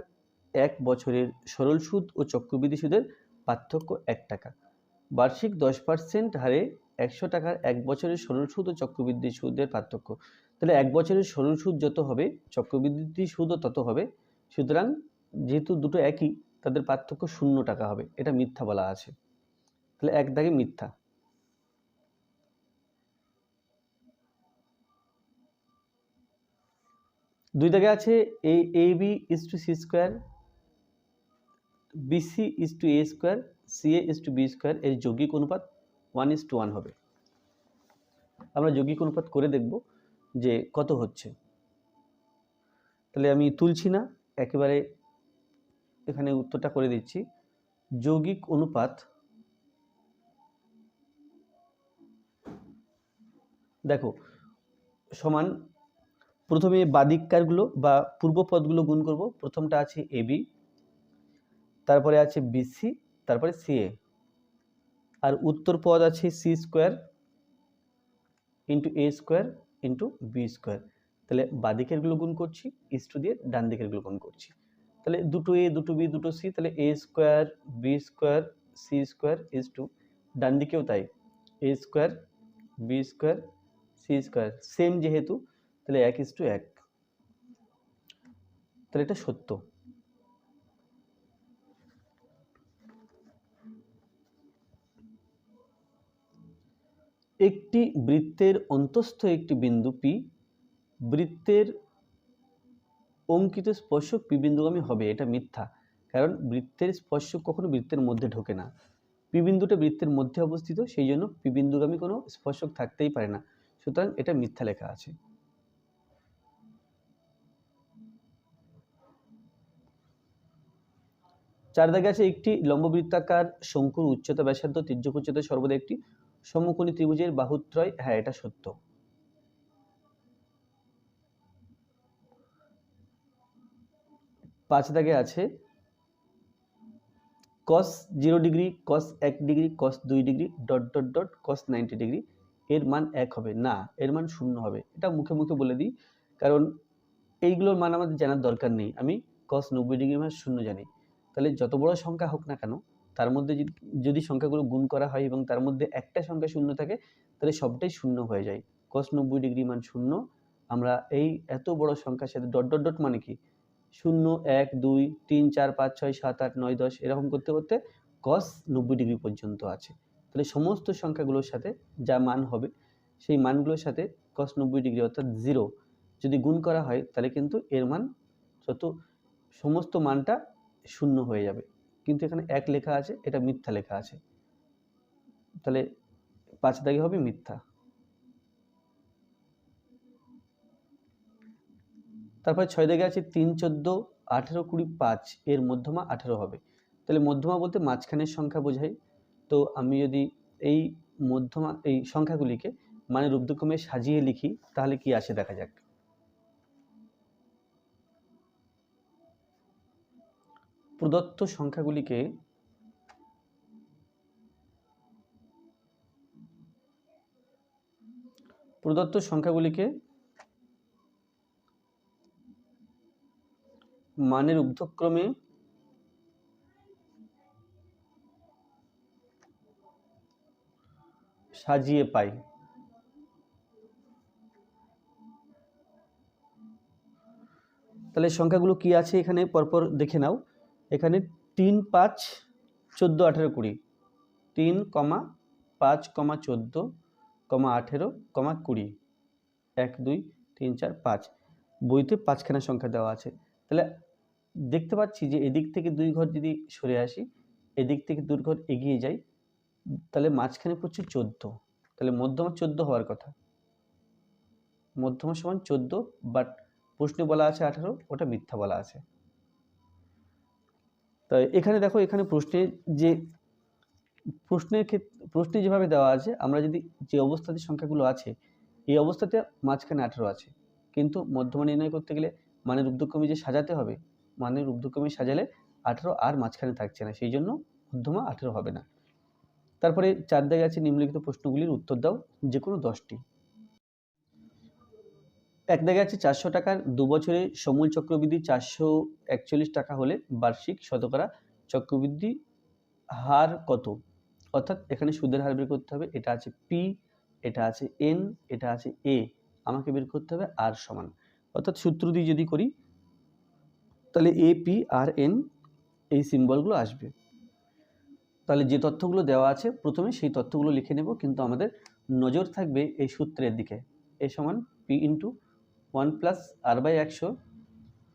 1 বছরের সরল সুদ ও চক্রবৃদ্ধি সুদের পার্থক্য 1 টাকা। বার্ষিক 10% হারে 100 টাকার 1 বছরের সরল সুদ ও চক্রবৃদ্ধি সুদের পার্থক্য। তাহলে 1 বছরের সরল সুদ যত হবে চক্রবৃদ্ধি সুদও তত হবে। সুতরাং যেহেতু দুটো একই, তাদের পার্থক্য 0 টাকা হবে। এটা মিথ্যা বলা আছে, তাহলে 1 দাগে মিথ্যা। 2 দাগে আছে AB is to C square, BC is to A square, CA is to B square এর যৌগিক অনুপাত 1:1 হবে। আমরা যৌগিক অনুপাত করে দেখব যে কত হচ্ছে। তাহলে আমি তুলছি না, একেবারে এখানে উত্তরটা করে দিচ্ছি। যৌগিক অনুপাত দেখো সমান, প্রথমে বাদিককারগুলো বা পূর্ব পদগুলো গুণ করব। প্রথমটা আছে AB, তারপরে আছে BC, তারপরে CA, আর উত্তর পদ আছে C square into A square into B square. তাহলে বাদিকেরগুলো গুণ করছি ইস্টু দিয়ে, ডান দিকেরগুলো গুণ করছি। তাহলে দুটো A, দুটো B, দুটো C, তাহলে A square B square C square is to, ডান দিকেও তাই, A square B square C square, same যেহেতু তাহলে 1:1। তাহলে এটা সত্য। একটি বৃত্তের অন্তঃস্থ একটি বিন্দু P বৃত্তের অঙ্কিত স্পর্শক P বিন্দুগামী হবে। এটা মিথ্যা, কারণ বৃত্তের স্পর্শক কখনো বৃত্তের মধ্যে ঢোকে না। P বিন্দুটা বৃত্তের মধ্যে অবস্থিত, সেই জন্য P বিন্দুগামী কোনো স্পর্শক থাকতেই পারে না। সুতরাং এটা মিথ্যা লেখা আছে। চার দাগে আছে একটি লম্ববৃত্তাকার শঙ্কুর উচ্চতা ব্যাসার্ধ তির্যক উচ্চতা সর্বদা একটি সমকোণী ত্রিভুজের বাহুত্রয়। হ্যাঁ, এটা সত্য। 5 দাগে আছে cos 0 degree, cos 1 degree, cos 2 degree, ... cos 90 degree এর মান 1 হবে না, এর মান 0 হবে। এটা মুখে মুখে বলে দিই, কারণ এইগুলোর মান আমাদের জানার দরকার নেই। আমি cos 90 ডিগ্রির মান 0 জানি। তাহলে যত বড় সংখ্যা হোক না কেন, তার মধ্যে যদি সংখ্যাগুলো গুণ করা হয় এবং তার মধ্যে একটা সংখ্যা 0 থাকে, তাহলে সবটাই 0 হয়ে যায়। cos 90 ডিগ্রি মান 0। আমরা এই এত বড় সংখ্যার সাথে ... মানে কি 0, 1, 2, 3, 4, 5, 6, 7, 8, 9, 10 এরকম করতে করতে cos 90 ডিগ্রি পর্যন্ত আছে। তাহলে সমস্ত সংখ্যাগুলোর সাথে যা মান হবে সেই মানগুলোর সাথে cos 90° অর্থাৎ 0 যদি গুণ করা হয় তাহলে কিন্তু এর মান সমস্ত মানটা শূন্য হয়ে যাবে, কিন্তু এখানে 1 লেখা আছে, এটা মিথ্যা লেখা আছে, তাহলে 5 দাগে হবে মিথ্যা। তারপরে 6 দাগে আছে 3, 14, 18, 20, 5 এর মধ্যমা 18 হবে। তাহলে মধ্যমা বলতে মাঝখানের সংখ্যা বোঝায়। তো আমি যদি এই মধ্যমা এই সংখ্যাগুলিকে মানের ঊর্ধ্বক্রমে সাজিয়ে লিখি তাহলে কি আসে দেখা যাক। প্রদত্ত সংখ্যাগুলিকে মানের ঊর্ধ্বক্রমে সাজিয়ে পাই। তাহলে সংখ্যাগুলো কি আছে এখানে পরপর দেখে নাও। এখানে 3, 5, 14, 18, 20, 3, 5, 14, 18, 20, 1, 2, 3, 4, 5 বইতে 5খানা সংখ্যা দেওয়া আছে। তাহলে দেখতে পাচ্ছি যে এদিক থেকে 2 ঘর যদি সরে আসি, এদিক থেকে 2 ঘর এগিয়ে যাই, তাহলে মাঝখানে পড়ছে 14, তাহলে মধ্যমা 14 হওয়ার কথা, মধ্যমা সমান 14, বাট প্রশ্নে বলা আছে 18, ওটা মিথ্যা বলা আছে। তাই এখানে দেখো, এখানে প্রশ্নে যেভাবে দেওয়া আছে, আমরা যদি যে অবস্থাতে সংখ্যাগুলো আছে এই অবস্থাতে মাঝখানে 18 আছে, কিন্তু মধ্যমা নির্ণয় করতে গেলে মানের ঊর্ধ্বক্রমে যে সাজাতে হবে, মানের ঊর্ধ্বক্রমে সাজালে 18 আর মাঝখানে থাকছে না, সেই জন্য মধ্যমা 18 হবে না। তারপরে 4 দাগে আছে নিম্নলিখিত প্রশ্নগুলির উত্তর দাও, যে কোনো 10টি। 1 দাগে আছে 400 টাকার 2 বছরে সমূল চক্রবৃদ্ধি 441 টাকা হলে বার্ষিক শতকরা চক্রবৃদ্ধি হার কত? অর্থাৎ এখানে সুদের হার বের করতে হবে। এটা আছে পি, এটা আছে এন, এটা আছে এ, আমাকে বের করতে হবে আর সমান। অর্থাৎ সূত্র দিয়ে যদি করি তাহলে এ, পি, আর, এন এই সিম্বলগুলো আসবে। তাহলে যে তথ্যগুলো দেওয়া আছে প্রথমে সেই তথ্যগুলো লিখে নেব, কিন্তু আমাদের নজর থাকবে এই সূত্রের দিকে। এ সমান P into 1 plus R by 100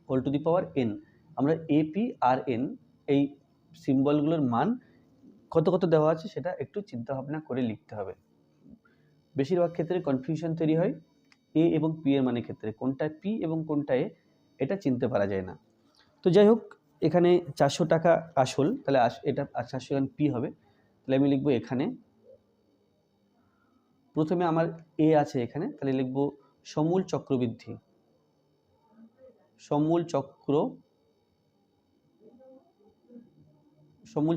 whole to the power N. আমরা এ, পি, আর, এন এই সিম্বলগুলোর মান কত কত দেওয়া আছে সেটা একটু চিন্তা ভাবনা করে লিখতে হবে। বেশিরভাগ ক্ষেত্রে কনফিউশন তৈরি হয় এ এবং পি এর মানের ক্ষেত্রে, কোনটা পি এবং কোনটা এ এটা চিনতে পারা যায় না। তো যাই হোক, এখানে 400 টাকা আসল, তাহলে এটা 400 এখানে পি হবে, তাহলে আমি লিখবো এখানে প্রথমে আমার এ আছে এখানে, তাহলে লিখবো সমূল চক্রবৃদ্ধি, সমূল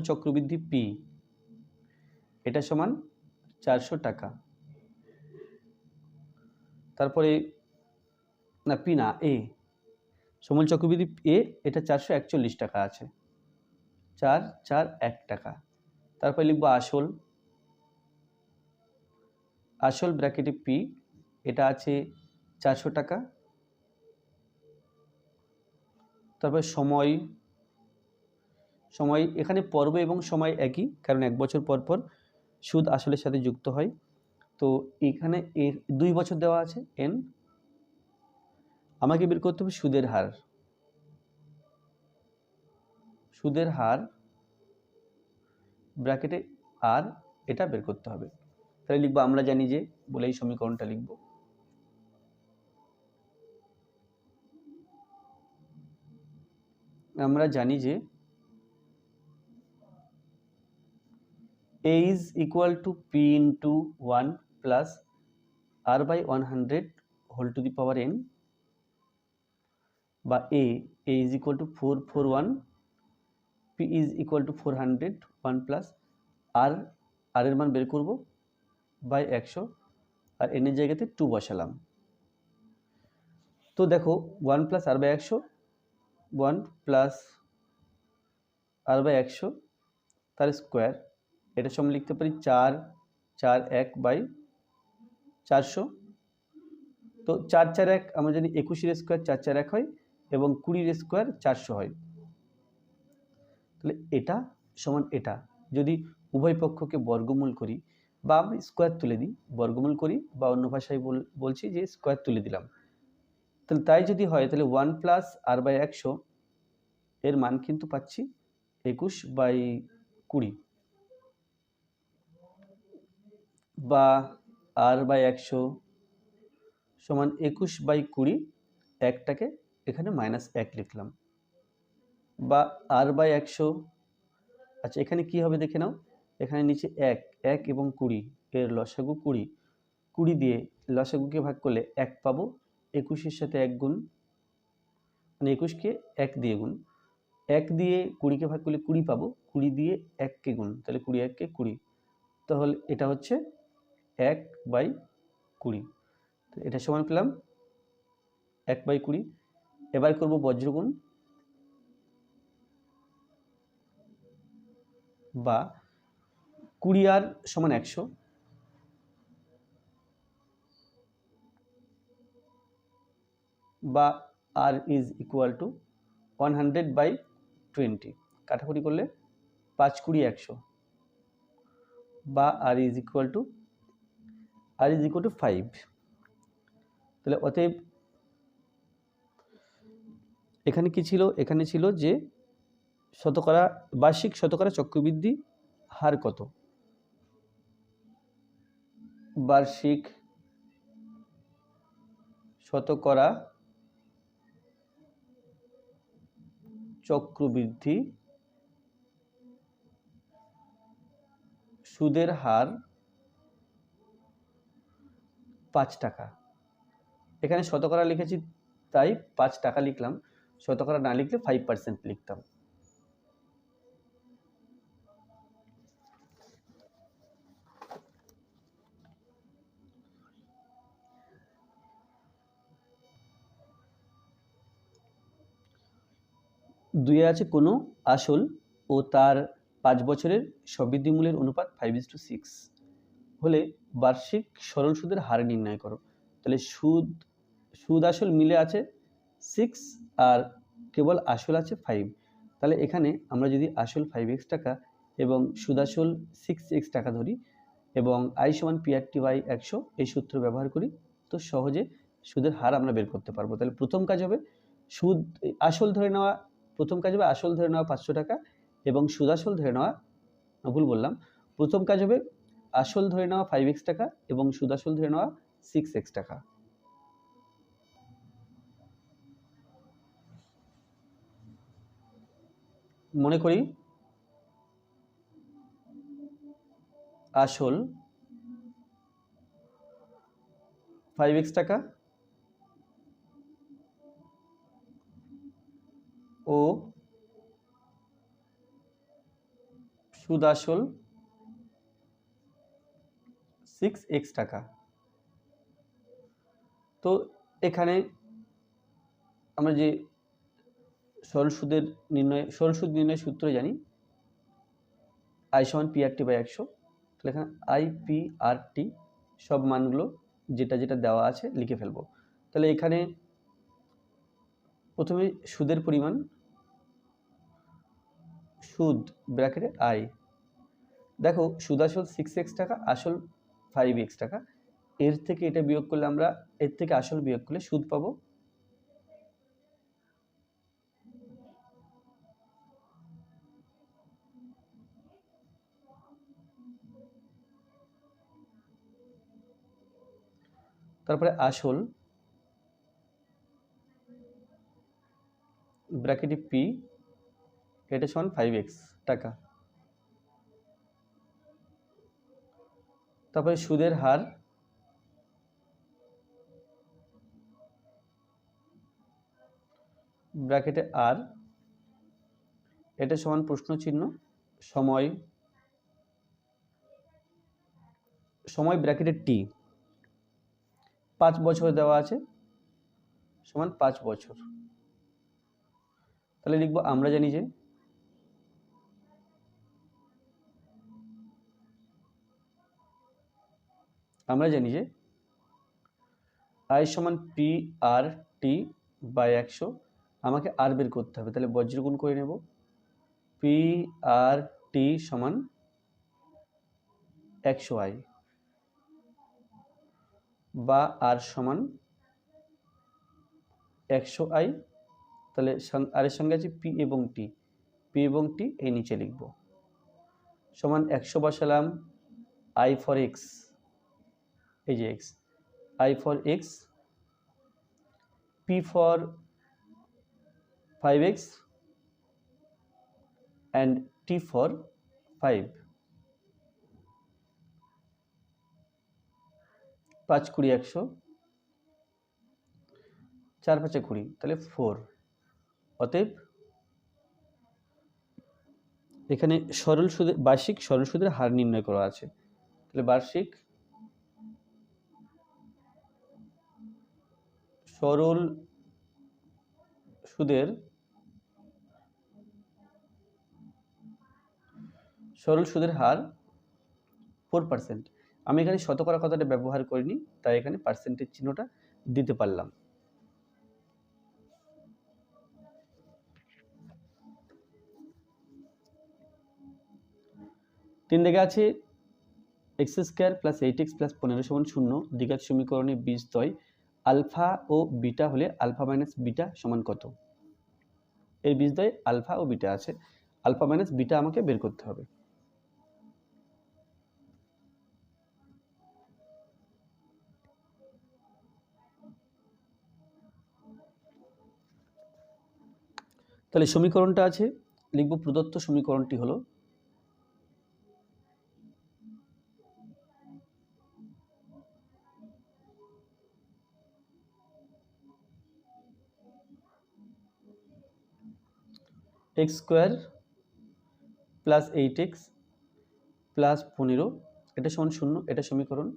চক্রবৃদ্ধি পি, এটা সমান 400 টাকা। তারপরে না পি না এ, সমূল চক্রবৃদ্ধি এ, এটা 441 টাকা আছে, 441 টাকা। তারপরে লিখবো আসল ব্র্যাকেটে পি, এটা আছে 400 টাকা। তারপরে সময় এখানে পর্ব এবং সময় একই, কারণ 1 বছর পর পর সুদ আসলের সাথে যুক্ত হয়। তো এখানে এর 2 বছর দেওয়া আছে এন, আমাকে বের করতে হবে সুদের হার ব্র্যাকেটে আর, এটা বের করতে হবে। তাহলে লিখবো, আমরা জানি যে বলে এই সমীকরণটা লিখব, আমরা জানি যে a is equal to p into 1 plus r by 100 whole to the power n, বা a is equal to 441, p is equal to 400, 1 plus r এর মান বের করব বাই 100, আর n এর জায়গাতে 2 বসালাম। তো দেখো 1 plus r by 100, 1 plus r by 100 তার স্কোয়ার, এটা সমান লিখতে পারি 441 বাই 400। তো 441 আমরা জানি 21 স্কোয়ার 441 হয় এবং 20 স্কোয়ার 400 হয়। তাহলে এটা সমান এটা, যদি উভয় পক্ষকে বর্গমূল করি বা আমি স্কোয়ার তুলে দিই, বর্গমূল করি, বা অন্য ভাষায় বলছি যে স্কোয়ার তুলে দিলাম। তাহলে তাই যদি হয় তাহলে 1 প্লাস আর বাই 100 এর মান কিন্তু পাচ্ছি 21/20, বা আর বাই 100 সমান 21/20, একটাকে এখানে -1 লিখলাম, বা আর বাই 100। আচ্ছা, এখানে কি হবে দেখে নাও, এখানে নিচে 1 এবং 20 এর লসাগু 20, 20 দিয়ে লসাগুকে ভাগ করলে 1 পাবো, 21-এর সাথে 1 গুণ, মানে 21-কে 1 দিয়ে গুণ, 1 দিয়ে 20-কে ভাগ করলে 20 পাবো, 20 দিয়ে 1-কে গুণ, তাহলে 20 × 1 = 20, তাহলে এটা হচ্ছে 1/20, এটা সমান পেলাম 1/20। এবার করব বজ্রগুণ, বা 20r সমান 100, বা r ইজ ইকুয়াল টু 100/20, কাটাকুটি করলে 5 × 20 = 100, বা r ইজ ইকুয়াল টু 5। তাহলে অতএব এখানে কি ছিল, এখানে ছিল যে শতকরা, বার্ষিক শতকরা চক্রবৃদ্ধি হার কত, বার্ষিক শতকরা চক্রবৃদ্ধি সুদের হার 5 টাকা। এখানে শতকরা লিখেছি তাই 5 টাকা লিখলাম, শতকরা না লিখলে 5% লিখতাম। দুইয়ে আছে কোনো আসল ও তার 5 বছরের সবৃদ্ধি মূল্যের অনুপাত 5:6 হলে বার্ষিক সরল সুদের হার নির্ণয় করো। তাহলে সুদ আসল মিলে আছে 6 আর কেবল আসল আছে 5। তাহলে এখানে আমরা যদি আসল 5x টাকা এবং সুদ আসল 6x টাকা ধরি এবং I = PRT/100 এই সূত্র ব্যবহার করি, তো সহজে সুদের হার আমরা বের করতে পারবো। তাহলে প্রথম কাজ হবে আসল ধরে নেওয়া 500 টাকা এবং সুদ আসল ধরে নেওয়া, ভুল বললাম, প্রথম কাজ হবে আসল ধরে নেওয়া 5x টাকা এবং সুদ আসল ধরে নেওয়া 6x টাকা। মনে করি আসল 5x টাকা ও সুদ আসল 6x টাকা। তো এখানে আমরা যে সরল সুদ নির্ণয় সূত্র জানি I = PRT/100, তাহলে এখানে IPRT সব মানগুলো যেটা যেটা দেওয়া আছে লিখে ফেলবো। তাহলে এখানে প্রথমে সুদের পরিমাণ, সুদ ব্র্যাকেটে I, দেখো সুদ আসল 6x টাকা, আসল 5x টাকা, এর থেকে এটা বিয়োগ করলে আমরা, এর থেকে আসল বিয়োগ করলে সুদ পাবো, তারপরে আসল ব্র্যাকেটে P, এটা সমান 5x টাকা, তারপরে সুদের হার ব্র্যাকেটে R, এটা সমান প্রশ্ন চিহ্ন সময় ব্র্যাকেটে T, 5 বছর দেওয়া আছে, সমান 5 বছর। তাহলে লিখবো আমরা জানি যে I = PRT/100, আমাকে আর বের করতে হবে, তাহলে বজ্রগুণ করে নেব, PRT = 100I, বা আর সমান 100i, তাহলে আর এর সঙ্গে আছে পি এবং টি, পি এবং টি এই নিচে লিখব, সমান 100 বসালাম, আই ফর এক্স, এই যে x, I for x, P for 5x and t for 5, 5 20 100, 4 5 20, তাহলে 4। অতএব এখানে সরল সুদের বার্ষিক সরল সুদের হার নির্ণয় করা আছে, তাহলে বার্ষিক সরল সুদের হার 4%। আমি এখানে শতকরা কথাটা ব্যবহার করিনি, তাই এখানে পার্সেন্টেজ চিহ্নটা দিতে পারলাম। তিন দিকে আছে x square plus 8x plus 15 সমান 0, দ্বিঘাত সমীকরণে বীজদ্বয় আলফা ও বিটা হলে আলফা মাইনাস বিটা সমান কত? এর বীজদ্বয় আলফা ও বিটা আছে, আলফা মাইনাস বিটা আমাকে বের করতে হবে। তাহলে সমীকরণটা আছে, লিখব প্রদত্ত সমীকরণটি হলো x square plus 8x plus 15, এটা সমান 0, এটা সমীকরণ,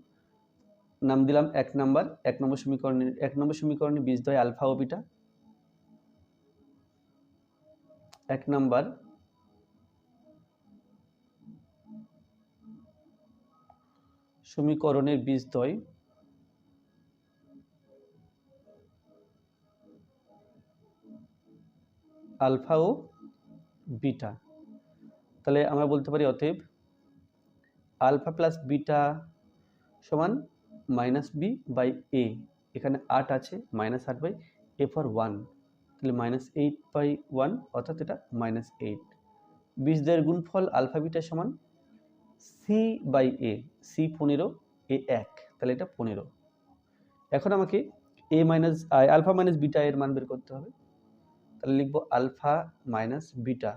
নাম দিলাম 1 নম্বর। 1 নম্বর সমীকরণে বীজদ্বয় আলফা ও বিটা, 1 নম্বর সমীকরণের বীজদ্বয় আলফা ও বিটা, তাহলে আমরা বলতে পারি অতএব আলফা প্লাস বিটা সমান মাইনাস বি বাই এ, এখানে 8 আছে, মাইনাস 8 বাই এ ফর 1, তাহলে -8/1, অর্থাৎ এটা -8। বীজদ্বয়ের গুণফল আলফা বিটা সমান সি বাই এ, সি 15, এ 1, তাহলে এটা 15। এখন আমাকে আলফা মাইনাস বিটা এর মান বের করতে হবে, তাহলে লিখব আলফা মাইনাস বিটা,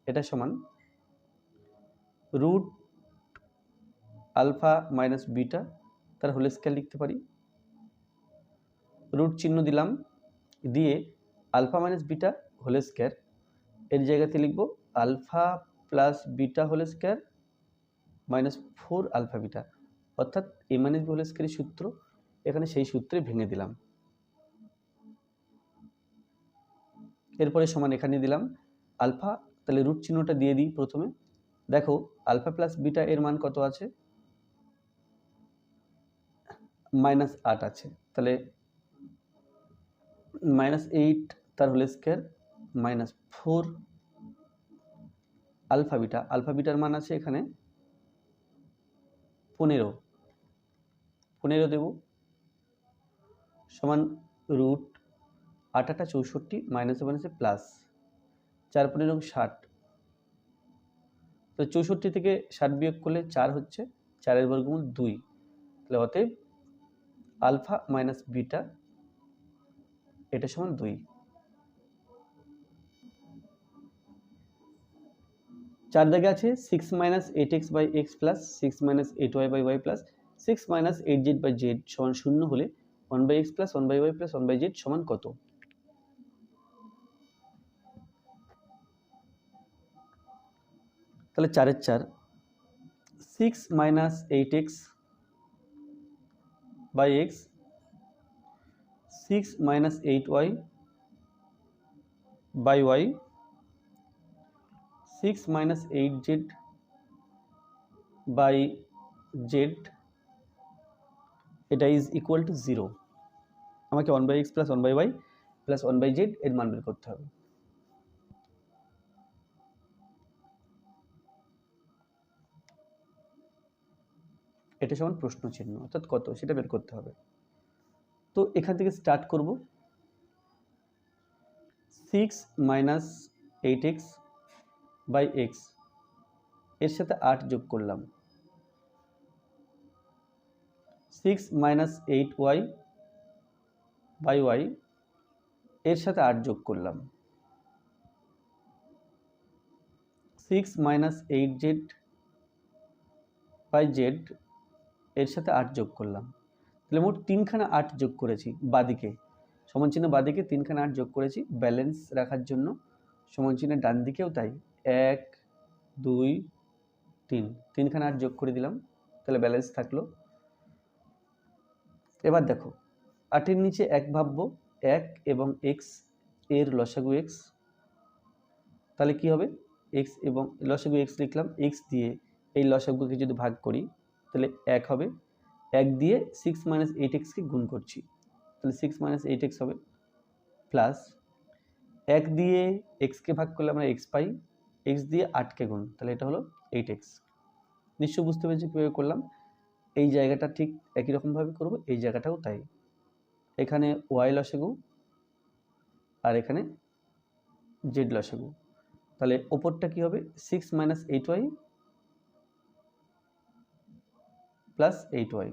এটা সমান রুট আলফা মাইনাস বিটা, তার হোল স্কয়ার লিখতে পারি, রুট চিহ্ন দিলাম, দিয়ে alpha minus beta whole square, এর জায়গাতে লিখব alpha plus beta whole square minus 4 alpha beta, অর্থাৎ এ মাইনাস বি হোল স্কয়ারের সূত্র, এখানে সেই সূত্রে ভেঙে দিলাম। এরপরে সমান এখানে দিলাম আলফা, তাহলে রুট চিহ্নটা দিয়ে দিই প্রথমে। দেখো আলফা প্লাস বিটা এর মান কত আছে? -8 আছে, তাহলে -8 তার whole square -4 alpha beta, alpha বিটার মান আছে এখানে 15 দেব, সমান রুট 8 8 64, মাইনাসে মাইনাসে প্লাস, 4 15 60, তো 64 থেকে 60 বিয়োগ করলে 4 হচ্ছে, 4 এর বর্গমূল 2, তাহলে অতএব আলফা মাইনাস বিটা এটা সমান 2। 4 দাগে আছে 6 - 8x by x plus 6 - 8y by y plus 6 - 8z by z সমান 0 হলে 1 by x plus 1 by y plus 1 by z সমান কত? তাহলে 4 এর 4, 6 - 8x by x, 6 - 8y by y, 6 - 8z by z, এটা ইজ ইকুয়াল টু 0। আমাকে 1 by x plus 1 by y plus 1 by z এর মান বের করতে হবে। এটা সমান প্রশ্ন চিহ্ন, অর্থাৎ কত সেটা বের করতে হবে। তো এখান থেকে স্টার্ট করব। 6 মাইনাস 8x বাই এক্স, এর সাথে 8 যোগ করলাম। 6 মাইনাস 8y বাই ওয়াই, এর সাথে 8 যোগ করলাম। 6 মাইনাস 8z বাই জেড, এর সাথে 8 যোগ করলাম। তাহলে মোট 3খানা 8 যোগ করেছি বাদিকে, সমান চিহ্ন বাদিকে 3খানা 8 যোগ করেছি ব্যালেন্স রাখার জন্য। সমান চিহ্নের ডান দিকেও তাই, 1 2 3, 3খানা 8 যোগ করে দিলাম, তাহলে ব্যালেন্স থাকলো। এবার দেখো 8-এর নিচে 1 ভাববো, 1 এবং x এর লসাগু x, তাহলে কি হবে x এবং লসাগু x লিখলাম, x দিয়ে এই লসাগুকে যদি ভাগ করি তাহলে 1 হবে। 1 দিয়ে 6 মাইনাস 8xকে গুণ করছি, তাহলে 6 মাইনাস 8x হবে, প্লাস 1 দিয়ে xকে ভাগ করলে আমরা x পাই, x দিয়ে 8কে গুণ, তাহলে এটা হলো 8x। নিশ্চয় বুঝতে পেরেছি কীভাবে করলাম। এই জায়গাটা ঠিক একই রকমভাবে করব, এই জায়গাটাও তাই। এখানে y লসাগু আর এখানে z লসাগু, তাহলে ওপরটা কি হবে 6 মাইনাস 8y প্লাস 8y,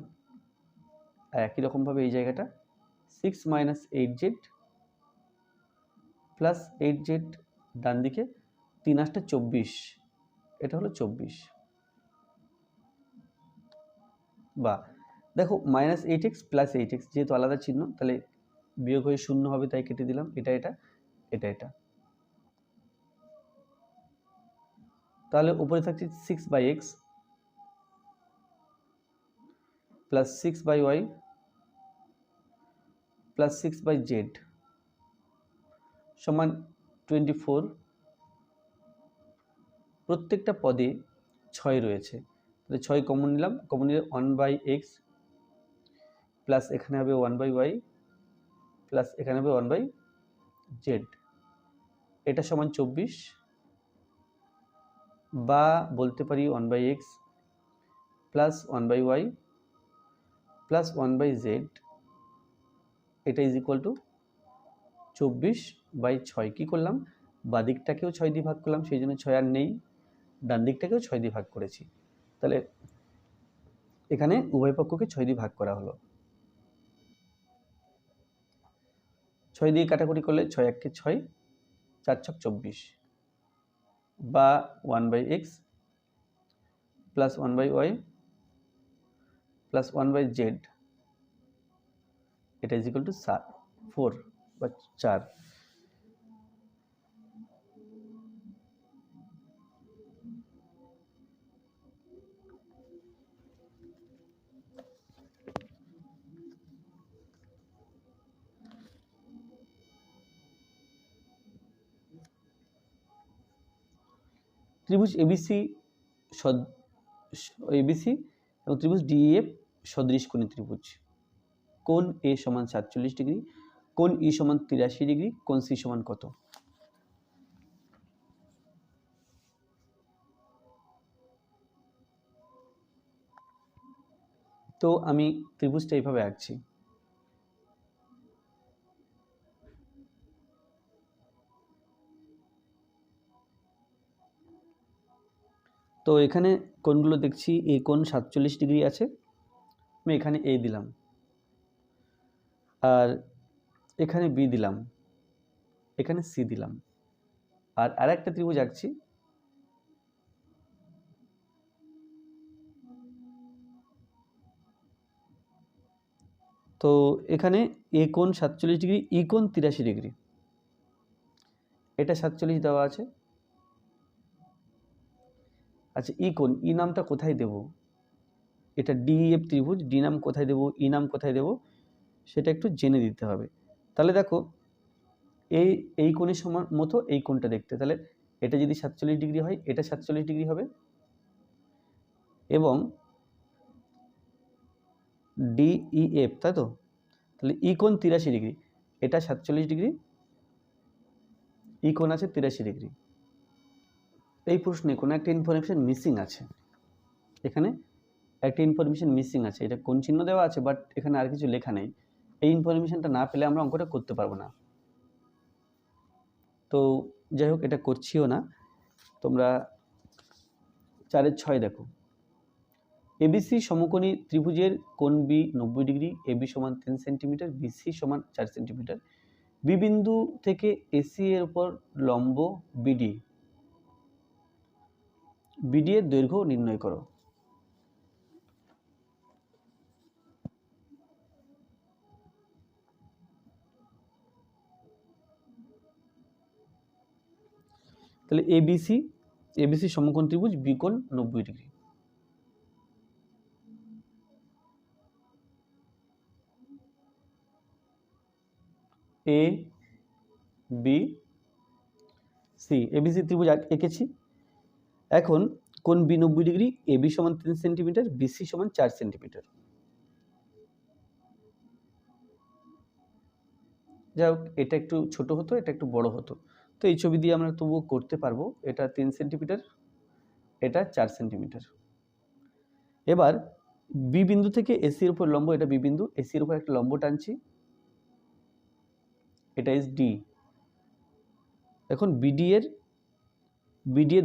আর একই রকমভাবে এই জায়গাটা 6 মাইনাস 8z প্লাস 8z, ডান দিকে 3 8 24, এটা হলো 24। বা দেখো মাইনাস 8x প্লাস 8x যেহেতু আলাদা চিহ্ন, তাহলে বিয়োগ হয়ে 0 হবে, তাই কেটে দিলাম। এটা এটা এটা এটা, তাহলে উপরে থাকছে 6 by X plus 6 by Y plus 6 by Z সমান 24। প্রত্যেকটা পদে 6 রয়েছে, তাহলে 6 কমন নিলাম, কমন নিলে 1 বাই এক্স প্লাস এখানে হবে 1 বাই ওয়াই প্লাস এখানে হবে 1 বাই জেড, এটা সমান 24। বা বলতে পারি 1 by X plus 1 by Y plus 1 by Z, এটা ইজ ইকুয়াল টু 24 বাই 6। কী করলাম, বাদিকটাকেও 6 দিয়ে ভাগ করলাম, সেই জন্য 6 আর নেই, ডান দিকটাকেও 6 দিয়ে ভাগ করেছি, তাহলে এখানে উভয় পক্ষকে 6 দিয়ে ভাগ করা হলো। 6 দিয়ে কাটাকুটি করলে 6 1 6, 4 6 24, বা 1 by X plus 1 by Y plus 1 by Z, এটা ইজ ইকুয়াল টু 4 বা 4। ত্রিভুজ এবিসি এবং ত্রিভুজ ডিইএফ সদৃশকোণী ত্রিভুজ। কোণ এ সমান 47 ডিগ্রি, কোণ ই সমান 83 ডিগ্রি, কোণ সি সমান কত? তো আমি ত্রিভুজটা এইভাবে আঁকছি। তো এখানে কোণগুলো দেখছি, এ কোণ 47 ডিগ্রি আছে, আমি এখানে এ দিলাম, আর এখানে বি দিলাম, এখানে সি দিলাম, আর আরেকটা ত্রিভুজ আঁকছি। তো এখানে এ কোণ 47 ডিগ্রি, ই কোণ 83 ডিগ্রি, এটা 47 দেওয়া আছে। আচ্ছা ই কোণ, ই নামটা কোথায় দেব? এটা ডিএফ ত্রিভুজ, ডি নাম কোথায় দেব, ই নাম কোথায় দেব, সেটা একটু জেনে দিতে হবে। তাহলে দেখো এই কোণের সমান মতো এই কোণটা দেখতে, তাহলে এটা যদি 47 ডিগ্রি হয়, এটা 47 ডিগ্রি হবে, এবং ডিইএফ, তাই তো, তাহলে ই কোণ 83 ডিগ্রি, এটা 47 ডিগ্রি, ই কোণ আছে 83 ডিগ্রি। এই প্রশ্নে কোনো একটা ইনফরমেশন মিসিং আছে, এখানে একটা ইনফরমেশন মিসিং আছে, এটা কোন চিহ্ন দেওয়া আছে বাট এখানে আর কিছু লেখা নেই। এই ইনফরমেশনটা না পেলে আমরা অঙ্কটা করতে পারবো না। তো যাই হোক, এটা করছিও না। তোমরা 4-6 দেখো, এবিসি সমকোণী ত্রিভুজের কোণ বি 90 ডিগ্রি, এবি সমান 3 সেন্টিমিটার, বিসি সমান 4 সেন্টিমিটার। বি বিন্দু থেকে এসি এর উপর লম্ব বিডি, বিডি এর দৈর্ঘ্য নির্ণয় করো। তাহলে এবিসি সমকোণ ত্রিভুজ, বি কোণ 90 degree. A B C, ABC ত্রিভুজ এঁকেছি। এখন কোণ বি 90 ডিগ্রি, এবি সমান 3 সেন্টিমিটার, বিসি সমান 4 সেন্টিমিটার। যাই হোক, এটা একটু ছোট হতো, এটা একটু বড় হতো, তো এই ছবি দিয়ে আমরা তবুও করতে পারবো। এটা 3 সেন্টিমিটার, এটা 4 সেন্টিমিটার। এবার বি বিন্দু থেকে এসির উপর লম্ব, এটা বি বিন্দু, এসির উপর একটা লম্ব টানছি, এটা ইজ ডি। এখন বিডি এর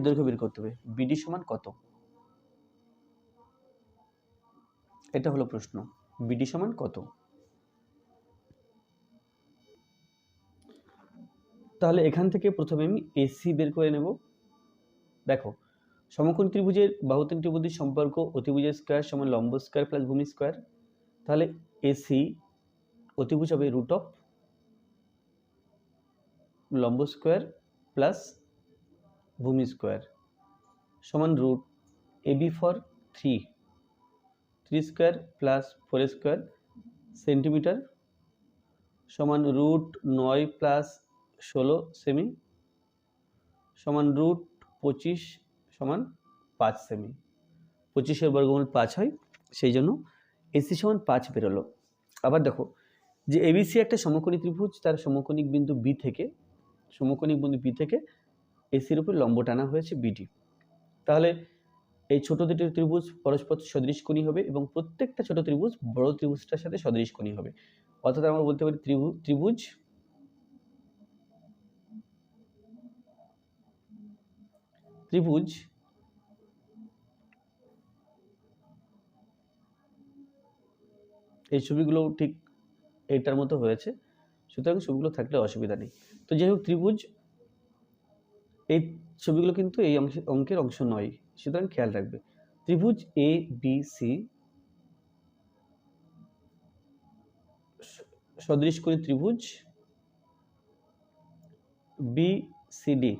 দৈর্ঘ্য বের করতে হবে। বিডি সমান কত, এটা হলো প্রশ্ন। বিডি সমান কত? তাহলে এখান থেকে প্রথমে আমি এসি বের করে নেব। দেখো, সমকোণ ত্রিভুজের বাহু তিনটি ত্রিভুজের সম্পর্ক অতিভুজের স্কয়ার সমান লম্ব স্কয়ার প্লাস ভূমি স্কয়ার। তাহলে এসি অতিভুজ হবে রুট অফ লম্ব স্কয়ার প্লাস ভূমি স্কয়ার সমান root AB for 3 square plus 4 square centimetre সমান রুট 9 প্লাস 16 সেমি সমান রুট 25 সমান 5 সেমি। 25-এর বর্গমূল 5 হয়, সেই জন্য এসি সমান 5 বেরোলো। আবার দেখো যে এবিসি একটা সমকোণী ত্রিভুজ, তার সমকোণিক বিন্দু বি থেকে এসির উপর লম্ব টানা হয়েছে বিডি। তাহলে এই ছোট দুটি ত্রিভুজ পরস্পর সদৃশকোণী হবে এবং প্রত্যেকটা ছোট ত্রিভুজ বড় ত্রিভুজটার সাথে সদৃশকোণী হবে। অর্থাৎ আমরা বলতে পারি ত্রিভুজ এই ছবিগুলো ঠিক এইটার মতো হয়েছে, সুতরাং ছবিগুলো থাকলে অসুবিধা নেই। তো যাই হোক, ত্রিভুজ এই ছবিগুলো কিন্তু এই অঙ্কের অংশ নয়, সুতরাং খেয়াল রাখবে। ত্রিভুজ এ বি সি সদৃশকোণী ত্রিভুজ বি সি ডি।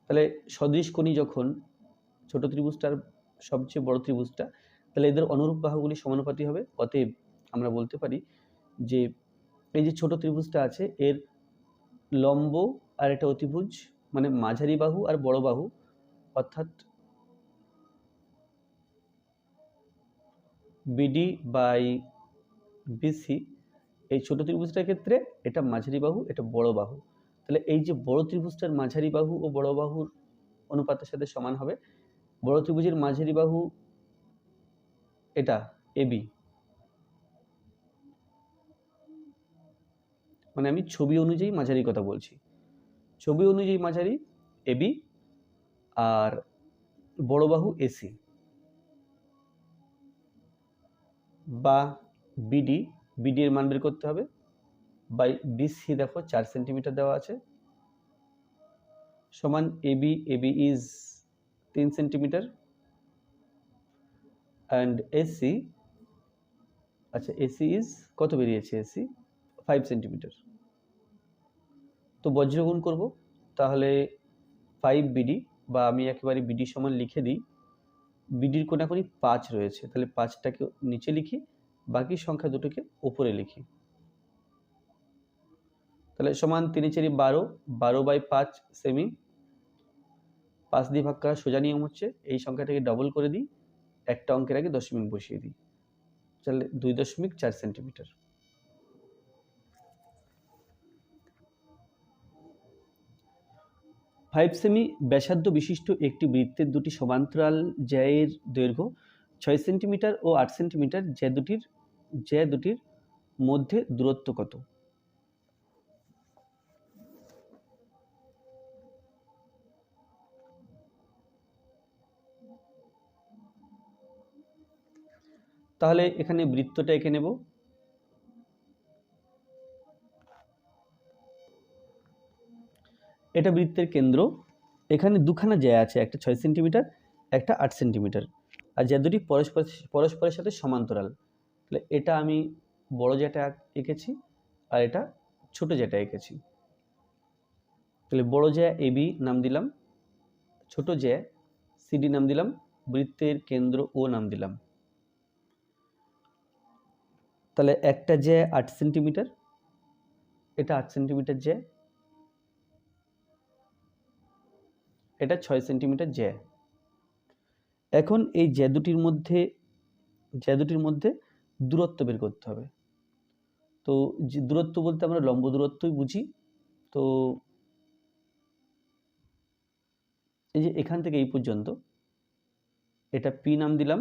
তাহলে সদৃশকোণী যখন ছোট ত্রিভুজটার সবচেয়ে বড় ত্রিভুজটা, তাহলে এদের অনুরূপ বাহুগুলি সমানুপাতি হবে। অতএব আমরা বলতে পারি যে এই যে ছোট ত্রিভুজটা আছে এর লম্ব আর একটা অতিভুজ মানে মাঝারি বাহু আর বড় বাহু, অর্থাৎ বিডি বাই বিসি, এই ছোট ত্রিভুজটার ক্ষেত্রে এটা মাঝারি বাহু, এটা বড় বাহু। তাহলে এই যে বড় ত্রিভুজটার মাঝারি বাহু ও বড় বাহুর অনুপাতের সাথে সমান হবে। বড় ত্রিভুজের মাঝারি বাহু এটা এবি, মানে আমি ছবি অনুযায়ী মাঝারি কথা বলছি, ছবি অনুযায়ী মাঝারি এবি, আর বড় বাহু এসি বা বিডি। বিডি এর মান বের করতে হবে বাই বিসি, দেখো 4 সেন্টিমিটার দেওয়া আছে, সমান AB is 3 centimetre and AC, আচ্ছা এসি ইজ কত বেরিয়েছে, এসি 5 সেন্টিমিটার। তো বজ্রগুণ করব, তাহলে 5 বিডি, বা আমি একেবারে বিডি সমান লিখে দিই, বিডির কোণাকুণি 5 রয়েছে, তাহলে 5টাকে নিচে লিখি, বাকি সংখ্যা দুটোকে উপরে লিখি। তাহলে সমান 3-4 12, 12/5 সেমি। 5 দিয়ে ভাগ করা সোজা নিয়ম হচ্ছে এই সংখ্যাটাকে ডবল করে দিই, একটা অঙ্কের আগে দশমিক বসিয়ে দিই, তাহলে 2.4 সেন্টিমিটার। 5 সেমি ব্যাসার্ধ বিশিষ্ট একটি বৃত্তের দুটি সমান্তরাল জ্যায়ের দৈর্ঘ্য 6 সেন্টিমিটার ও 8 সেন্টিমিটার, জ্যা দুটির মধ্যে দূরত্ব কত? তাহলে এখানে বৃত্তটা এঁকে নেব। এটা বৃত্তের কেন্দ্র। এখানে দুখানা জ্যা আছে, একটা 6 সেন্টিমিটার, একটা 8 সেন্টিমিটার, আর জ্যা দুটি পরস্পরের সাথে সমান্তরাল। তাহলে এটা আমি বড় জ্যাটা এঁকেছি আর এটা ছোট জ্যাটা এঁকেছি। তাহলে বড় জ্যা এবি নাম দিলাম, ছোট জ্যা সিডি নাম দিলাম, বৃত্তের কেন্দ্র ও নাম দিলাম। তাহলে একটা জ্যা 8 সেন্টিমিটার, এটা 8 সেন্টিমিটার জ্যা, এটা 6 সেন্টিমিটার জ্যা। এখন এই জ্যা দুটির মধ্যে দূরত্ব বের করতে হবে। তো যে দূরত্ব বলতে আমরা লম্ব দূরত্বই বুঝি। তো এই যে এখান থেকে এই পর্যন্ত এটা পি নাম দিলাম,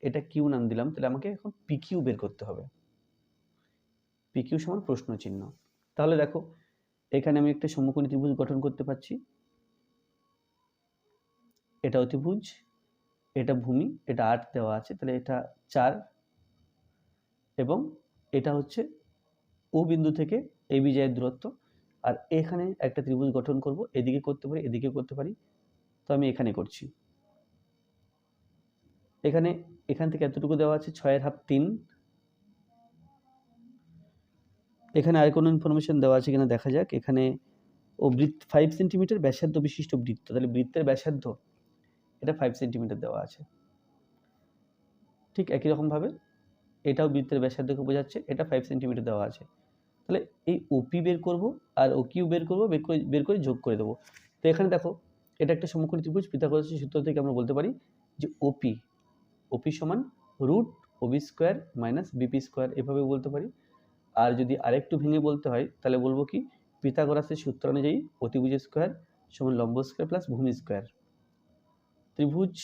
এটা কিউ নাম দিলাম। তাহলে আমাকে এখন পি কিউ বের করতে হবে। পি কিউ সমান প্রশ্ন চিহ্ন। তাহলে দেখো এখানে আমি একটা সমকোণী ত্রিভুজ গঠন করতে পারছি। এটা অতিভুজ, এটা ভূমি, এটা 8 দেওয়া আছে, তাহলে এটা 4, এবং এটা হচ্ছে ও বিন্দু থেকে এবি জ্যায়ের দূরত্ব। আর এখানে একটা ত্রিভুজ গঠন করব, এদিকে করতে পারি, এদিকে করতে পারি। তো আমি এখানে করছি। এখান থেকে এতটুকু দেওয়া আছে, 6 হাফ 3। এখানে আর কোনো ইনফরমেশন দেওয়া আছে কিনা দেখা যাক। এখানে বৃত্ত 5 সেন্টিমিটার ব্যাসার্ধ বিশিষ্ট বৃত্ত, তাহলে বৃত্তের ব্যাসার্ধ এটা 5 সেন্টিমিটার দেওয়া আছে। ঠিক একই রকমভাবে এটাও বৃত্তের ব্যাসার্ধকে বোঝাচ্ছে, এটা 5 সেন্টিমিটার দেওয়া আছে। তাহলে এই ওপি বের করব আর ও কিউ বের করব, বের করে যোগ করে দেবো। তো এখানে দেখো এটা একটা সমকোণী ত্রিভুজ। পিথাগোরাসের সূত্র থেকে আমরা বলতে পারি যে ওপি সমান root OB square minus BP square, এভাবে বলতে পারি। আর যদি আরেকটু ভেঙে বলতে হয় তাহলে বলবো কি, পিথাগোরাসের সূত্র অনুযায়ী অতিভুজ স্কোয়ার সমান লম্ব স্কোয়ার প্লাস ভূমি স্কোয়ার। ত্রিভুজ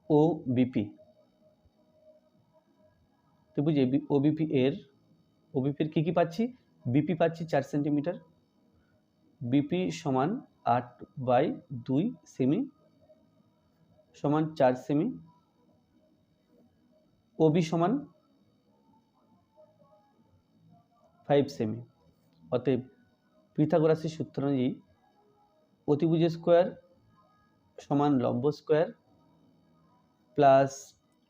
ও বিপি, ত্রিভুজ ওবিপি এর কি পাচ্ছি? বিপি পাচ্ছি 4 সেন্টিমিটার, বিপি সমান 8/2 সেমি সমান 4 সেমি, ওবি সমান 5 সেমি। অতএব পিথাগোরাসের সূত্র অনুযায়ী অতিভুজ স্কোয়ার সমান লম্ব স্কোয়ার প্লাস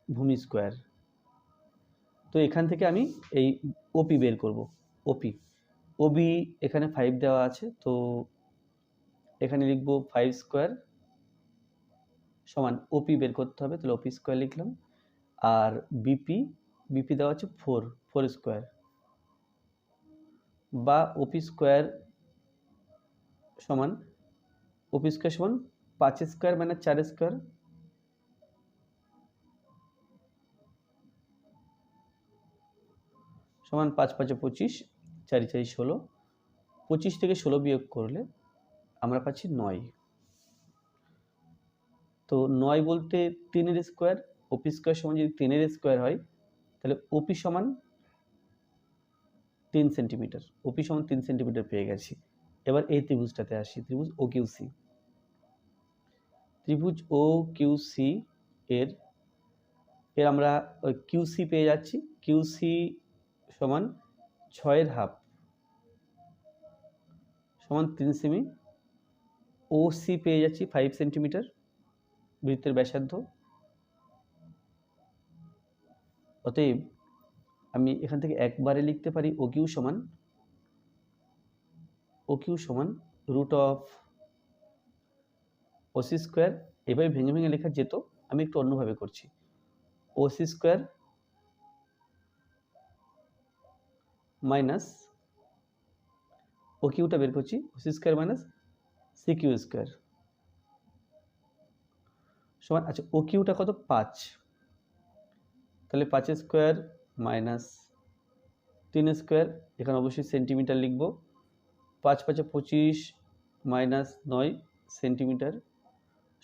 ভূমি স্কোয়ার। তো এখান থেকে আমি এই ওপি বের করব। ওবি এখানে 5 দেওয়া আছে, তো এখানে লিখব 5 স্কোয়ার সমান ওপি বের করতে হবে, তাহলে ওপি স্কোয়ার লিখলাম। আর বিপি দেওয়া আছে 4 স্কোয়ার, বা ওপি স্কোয়ার সমান 5 স্কোয়ার মানে 4 স্কোয়ার সমান 5 5 25, 4 4 16। 25 থেকে 16 বিয়োগ করলে আমরা পাচ্ছি 9। তো 9 বলতে 3 স্কোয়ার, ওপি স্কোয়ার সমান যদি 3 স্কোয়ার হয় তাহলে ওপি সমান 3 সেন্টিমিটার, ওপি সমান 3 সেন্টিমিটার পেয়ে গেছি। এবার এই ত্রিভুজটাতে আসি, ত্রিভুজ ও কিউসি। ত্রিভুজ ও কিউসি এর আমরা কিউসি পেয়ে যাচ্ছি। কিউসি সমান 6 হাফ সমান 3 সেমি, ওসি পেয়ে যাচ্ছি 5 সেন্টিমিটার বৃত্তের ব্যাসার্ধ। অতএব আমি এখান থেকে একবারে লিখতে পারি ও কিউ সমান রুট অফ ওসি স্কোয়ার। এভাবে ভেঙে ভেঙে লেখা যেত, আমি একটু অন্যভাবে করছি। ওসি স্কোয়ার মাইনাস ও কিউটা বের করছি, OC square minus C Q square সমান, আচ্ছা ও কিউটা কত? 5, তাহলে 5 স্কোয়ার মাইনাস 3 স্কোয়ার, এখানে অবশ্যই সেন্টিমিটার লিখব। 5 5 25, -9 সেন্টিমিটার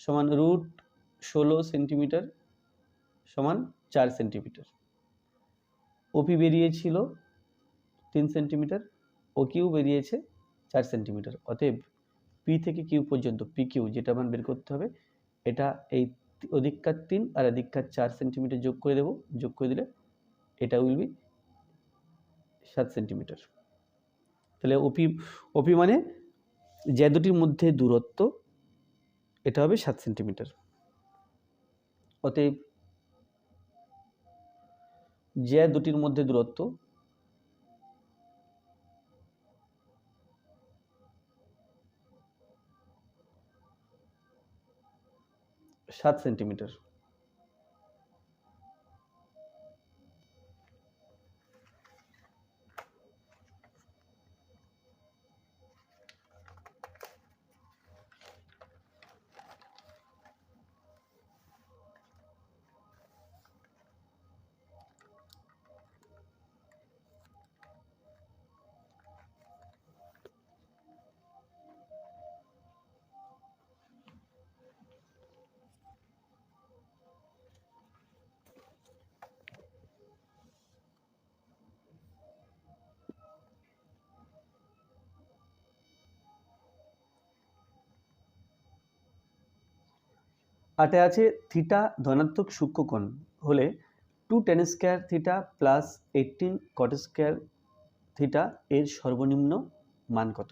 সমান √16 সেন্টিমিটার সমান 4 সেন্টিমিটার। ওপি বেরিয়েছিল 3 সেন্টিমিটার, ও কিউ বেরিয়েছে 4 সেন্টিমিটার। অতএব পি থেকে কিউ পর্যন্ত পি কিউ যেটা মান বের করতে হবে, এটা এই অধিককার 3 আর এদিককার 4 সেন্টিমিটার যোগ করে দেব। যোগ করে দিলে এটা উইল বি 7 সেন্টিমিটার। তাহলে ওপি মানে যে দুটির মধ্যে দূরত্ব, এটা হবে 7 সেন্টিমিটার। অতএব যে দুটির মধ্যে দূরত্ব সাত সেন্টিমিটার। আটে আছে থিটা ধনাত্মক সূক্ষ্মকোণ হলে 2 tan square theta plus 18 cot square theta এর সর্বনিম্ন মান কত?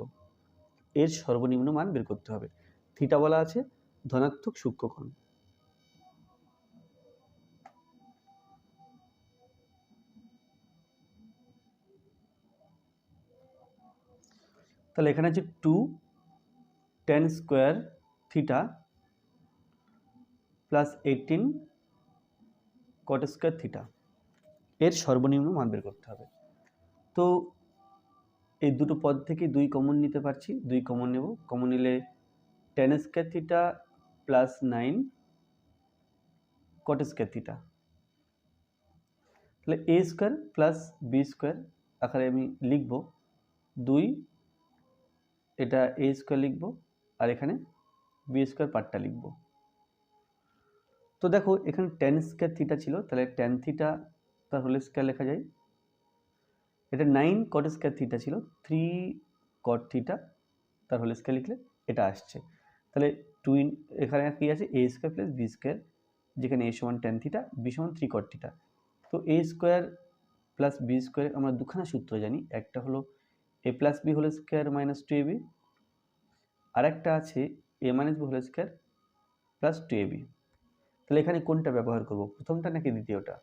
এর সর্বনিম্ন মান বের করতে হবে। থিটা বলা আছে ধনাত্মক সূক্ষ্মকোণ। তাহলে এখানে আছে 2 tan square theta plus 18 cot square theta এর সর্বনিম্ন মান বের করতে হবে। তো এই দুটো পদ থেকে 2 কমন নিতে পারছি, 2 কমন নেব। কমন নিলে tan square theta plus 9 cot square theta, তাহলে a square plus b square আকারে আমি লিখব 2, এটা a স্কয়ার লিখব আর এখানে b স্কয়ার পার্টটা লিখব। তো দেখো এখানে tan স্কয়ার থিটা ছিল, তাহলে tan থিটা তার হোল স্কয়ার লেখা যায়। এটা 9 cot স্কয়ার থিটা ছিল, 3 cot থিটা তার হোল স্কয়ার লিখলে এটা আসছে। তাহলে এখানে কি আছে a square plus b square, যেখানে a সমান tan থিটা, b সমান 3 cot থিটা। তো a square plus b square আমরা দুখানা সূত্র জানি, একটা হলো a plus b whole square minus 2ab, আর একটা আছে a minus b whole square plus 2ab। তাহলে এখানে কোনটা ব্যবহার করব, প্রথমটা নাকি দ্বিতীয়টা?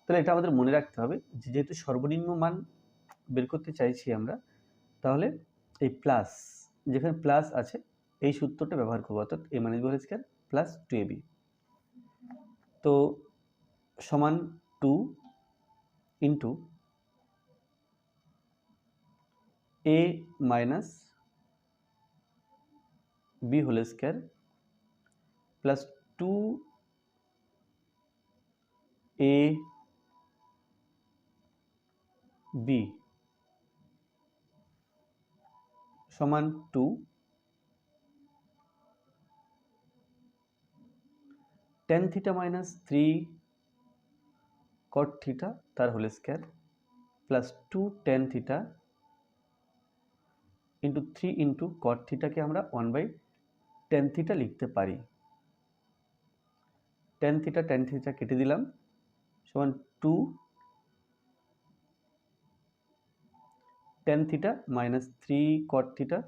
তাহলে এটা আমাদের মনে রাখতে হবে যে যেহেতু সর্বনিম্ন মান বের করতে চাইছি আমরা, তাহলে এই প্লাস, যেখানে প্লাস আছে এই সূত্রটা ব্যবহার করবো, অর্থাৎ a minus b whole square plus 2ab। তো সমান 2 into a minus b whole square plus 2ab সমান 2 tan theta minus 3 cot theta তার whole square plus 2 tan theta into 3 into cot থিটাকে আমরা 1/tan থিটা লিখতে পারি। tan থিটা কেটে দিলাম, সমান 2 tan theta minus 3 cot theta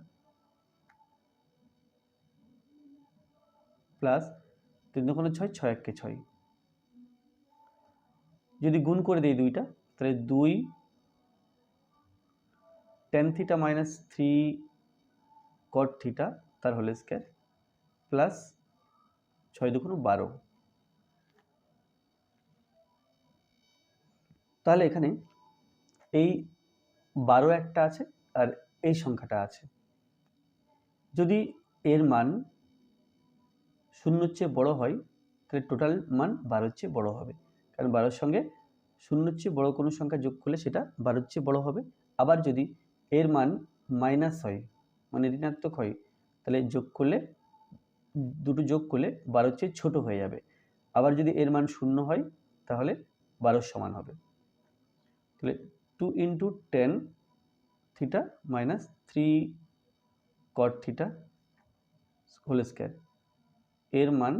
plus 3 দুগুণে 6, 6 একে 6। যদি গুণ করে দিই দুইটা, তাহলে 2 tan theta minus 3 cot theta তার হোল স্কয়ার প্লাস 6 দুগুণে 12। তাহলে এখানে এই 12 একটা আছে আর এই সংখ্যাটা আছে। যদি এর মান 0-র চেয়ে বড় হয়, তাহলে টোটাল মান 12-র চেয়ে বড় হবে, কারণ 12-র সঙ্গে 0-র চেয়ে বড় কোনো সংখ্যা যোগ করলে সেটা 12-র চেয়ে বড় হবে। আবার যদি এর মান মাইনাস হয়, মানে ঋণাত্মক হয়, তাহলে যোগ করলে দুটো যোগ করলে 12 চেয়ে ছোট হয়ে যাবে। আবার যদি এর মান 0 হয় তাহলে 12 সমান হবে। তাহলে 2 × 10 theta minus 3 cot theta whole square এর মান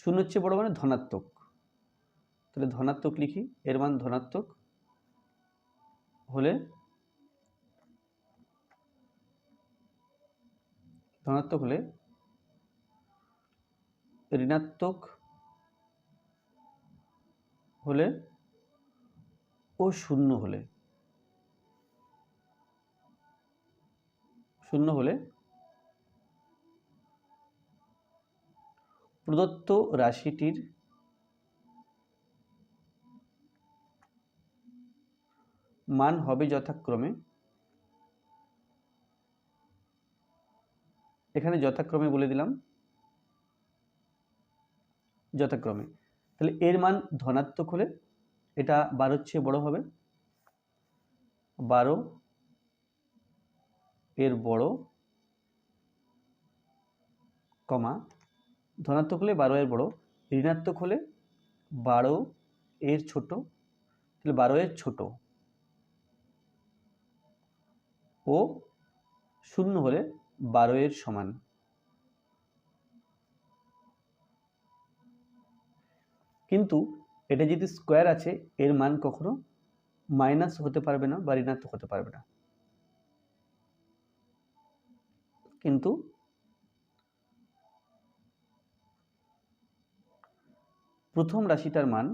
0 চেয়ে বড় মানে ধনাত্মক, তাহলে ধনাত্মক লিখি, এর মান ধনাত্মক হলে ঋণাত্মক হলে ও 0 হলে প্রদত্ত রাশিটির মান হবে যথাক্রমে, এখানে যথাক্রমে বলে দিলাম, যথাক্রমে, তাহলে এর মান ধনাত্মক হলে এটা 12 চেয়ে বড় হবে, 12 এর বড়, কমা ধনাত্মক হলে 12 এর বড়, ঋণাত্মক হলে 12 এর ছোট, তাহলে 12 এর ছোট ও 0 হলে 12 এর সমান। কিন্তু এটা যদি স্কোয়ার আছে এর মান কখনো মাইনাস হতে পারবে না বা ঋণাত্মক হতে পারবে না, কিন্তু প্রথম রাশিটার মান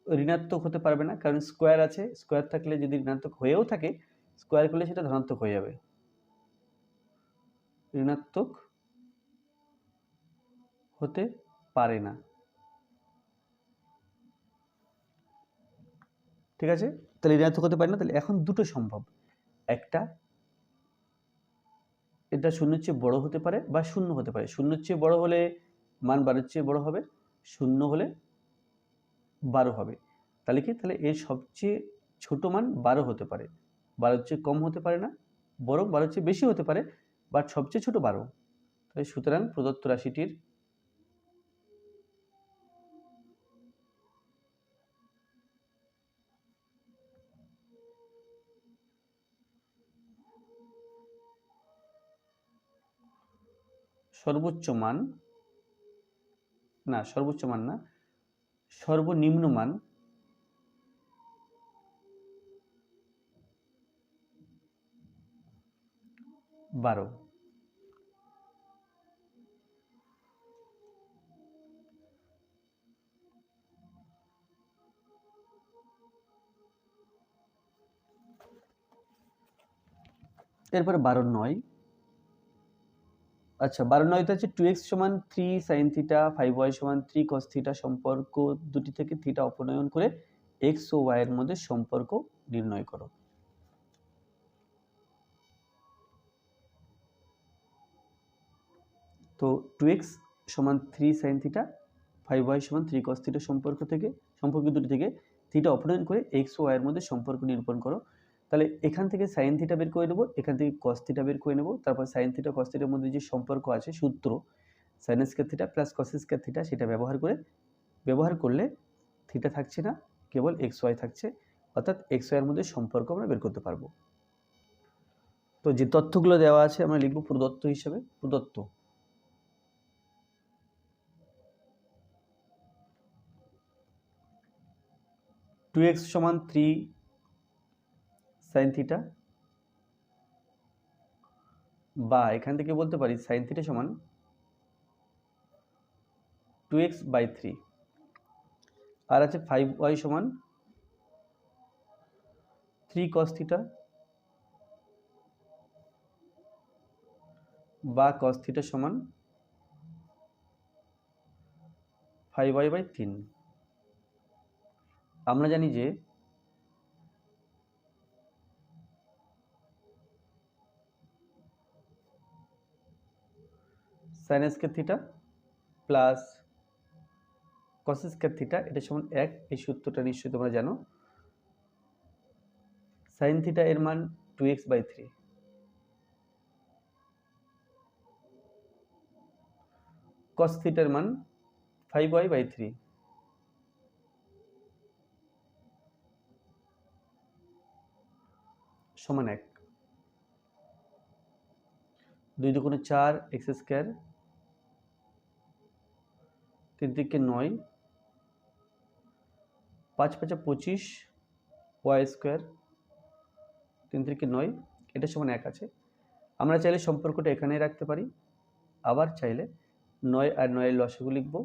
ঋণাত্মক হতে পারবে না, কারণ স্কোয়ার আছে, স্কোয়ার থাকলে যদি ঋণাত্মক হয়েও থাকে স্কোয়ার করলে সেটা ধনাত্মক হয়ে যাবে, ঋণাত্মক হতে পারে না। ঠিক আছে, তাহলে ঋণাত্মক হতে পারে না, তাহলে এখন দুটো সম্ভব, একটা এটা 0 চেয়ে বড় হতে পারে বা 0 হতে পারে, 0 চেয়ে বড় হলে মান 12 চেয়ে বড় হবে, 0 হলে 12 হবে, তাহলে কি, তাহলে এর সবচেয়ে ছোট মান 12 হতে পারে, 12 চেয়ে কম হতে পারে না, বরং 12 চেয়ে বেশি হতে পারে, বাট সবচেয়ে ছোট 12। তাই সুতরাং প্রদত্ত রাশিটির সর্বনিম্ন মান 12। এরপরে 12/9, আচ্ছা 12/9 হচ্ছে 2x সমান 3 sin থিটা 5y সমান 3 cos থিটা সম্পর্ক দুটি থেকে থিটা অপনয়ন করে x ও y এর মধ্যে সম্পর্ক নির্ণয় করো। তো 2x সমান 3 sin থিটা 5y সমান 3 cos থিটা সম্পর্ক দুটি থেকে থিটা অপনয়ন করে x ও y এর মধ্যে সম্পর্ক নিরূপণ করো। তাহলে এখান থেকে sin থিটা বের করে নেব, এখান থেকে cos থিটা বের করে নেব, তারপর sin থিটা cos থিটার মধ্যে যে সম্পর্ক আছে সূত্র sin square theta plus cos square theta সেটা ব্যবহার করলে থিটা থাকছে না, কেবল xy থাকছে, অর্থাৎ xy এর মধ্যে সম্পর্ক আমরা বের করতে পারবো। তো যে তথ্যগুলো দেওয়া আছে আমরা লিখব প্রদত্ত হিসেবে, প্রদত্ত 2x সমান 3 sin থিটা, বা এখান থেকে বলতে পারি sin থিটা সমান 2x/3, আর আছে 5y সমান 3 cos থিটা বা cos থিটা সমান 5y/3। আমরা জানি যে sine square theta plus cos square theta এটা সমান 1। এই সূত্রটা নিশ্চয়ই তোমরা জানো। সাইন থিটা এর মান 2x/3, কস থিটার মান 5y/3, সমান 1। 2 দুগুণে 4 এক্স স্কয়ার, 3 3 9, 5 5 25 ওয়াই স্কয়ার, 3 3 9, এটা সমান 1 আছে। আমরা চাইলে সম্পর্কটা এখানেই রাখতে পারি, আবার চাইলে 9 আর 9 এর লসাগু লিখব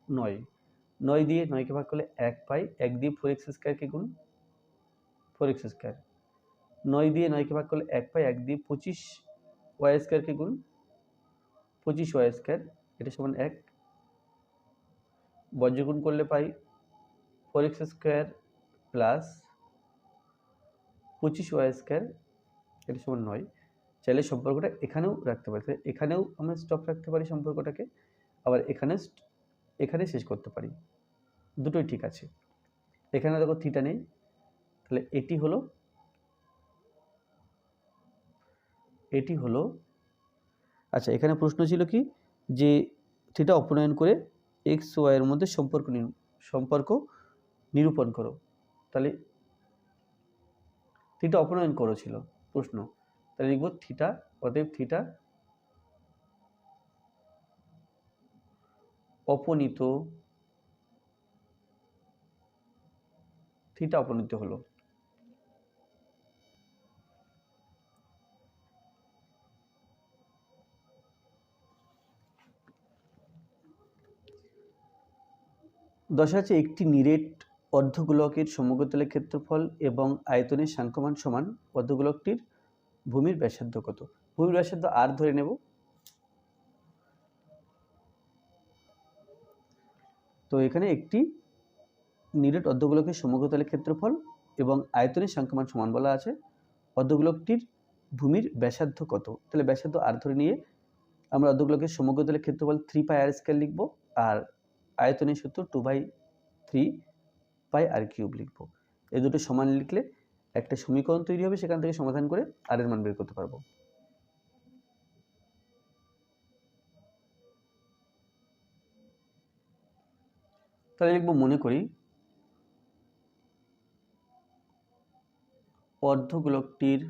9। 9 দিয়ে 9 কে ভাগ করলে 1 পাই, 1 দিয়ে 4x স্কয়ার কে গুণ 4x স্কয়ার। 9 দিয়ে 9 কে ভাগ করলে 1 পাই, 1 দিয়ে 25 ওয়াই স্কয়ার কে গুণ 25 ওয়াই স্কয়ার, এটা সমান 1। বজ্রগুণ করলে পাই 4x square plus 25 Y square, এটা সমান 9। চাইলে সম্পর্কটা এখানেও রাখতে পারি, এখানেও আমরা স্টপ রাখতে পারি সম্পর্কটাকে, আবার এখানে শেষ করতে পারি, দুটোই ঠিক আছে। এখানে দেখো থিটা নেই, তাহলে এটি হলো আচ্ছা। এখানে প্রশ্ন ছিল কি যে থিটা অপনয়ন করে এক্স ওয়াই এর মধ্যে সম্পর্ক নিরূপণ করো। তাহলে থিটা অপনয়ন করো ছিল প্রশ্ন, তাহলে লিখব থিটা, অতএব থিটা অপনীত, থিটা অপনীত হলো। দশা আছে একটি নিরেট অর্ধগোলকের সমগ্রতলের ক্ষেত্রফল এবং আয়তনের সাংখ্যমান সমান অর্ধগোলকটির ভূমির ব্যাসার্ধ কত? ভূমির ব্যাসার্ধ আর ধরে নেব। তো এখানে একটি নিরেট অর্ধগোলকের সমগ্রতলের ক্ষেত্রফল এবং আয়তনের সাংখ্যমান সমান বলা আছে, অর্ধগোলকটির ভূমির ব্যাসার্ধ কত? তাহলে ব্যাসার্ধ আর ধরে নিয়ে আমরা অর্ধগোলকের সমগ্রতলের ক্ষেত্রফল 3πr² লিখব, আর আয়তনের সূত্র 2/3πr³ লিখব। এই দুটো সমান লিখলে একটা সমীকরণ তৈরি হবে, সেখান থেকে সমাধান করে আর এর মান বের করতে পারবো। তাহলে লিখব, মনে করি অর্ধগোলকটির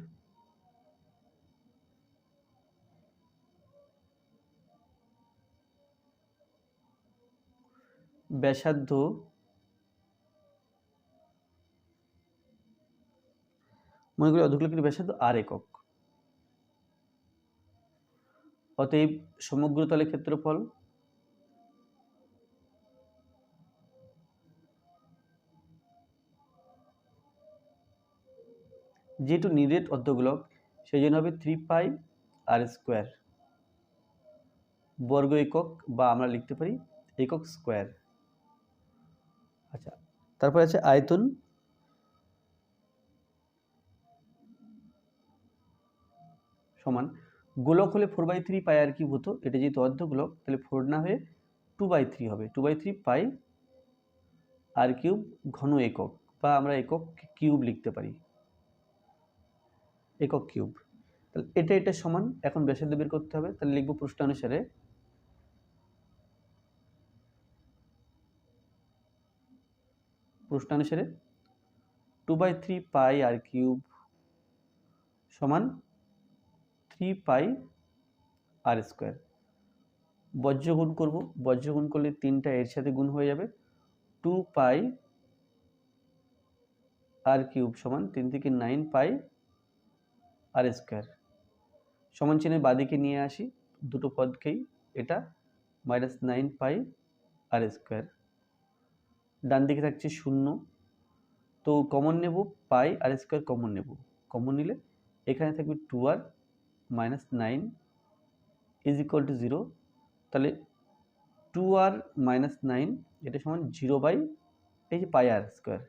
ব্যাসার্ধ অর্ধগোলকটির ব্যাসার্ধ আর একক, অতএব সমগ্রতলের ক্ষেত্রফল যেহেতু নিরেট অর্ধগোলক সেই জন্য হবে 3πr², বর্গ একক, বা আমরা লিখতে পারি একক স্কোয়ার। আচ্ছা, তারপর আছে আয়তন সমান, গোলক হলে 4/3πr³ হতো, এটা যেহেতু অর্ধগোলক তাহলে 4 না হয়ে 2/3 হবে, 2/3πr³ ঘন একক, বা আমরা একক কিউব লিখতে পারি, একক কিউব। তাহলে এটা সমান। এখন ব্যাসার্ধ বের করতে হবে, তাহলে লিখব প্রশ্নানুসারে প্রশ্নানুসারে 2/3πr³ সমান 3πr²। বজ্রগুণ করব, বজ্রগুণ করলে 3টা এর সাথে গুণ হয়ে যাবে, 2πr³ সমান 3 থেকে 9πr²। সমান চিহ্নের বাঁদিকে নিয়ে আসি দুটো পদকেই, এটা -9πr², ডান দিকে থাকছে 0, তো কমন নেব, πr² কমন নেব, কমন নিলে এখানে থাকবে 2r - 9 = 0, তাহলে 2r - 9 এটা সমান 0/πr²।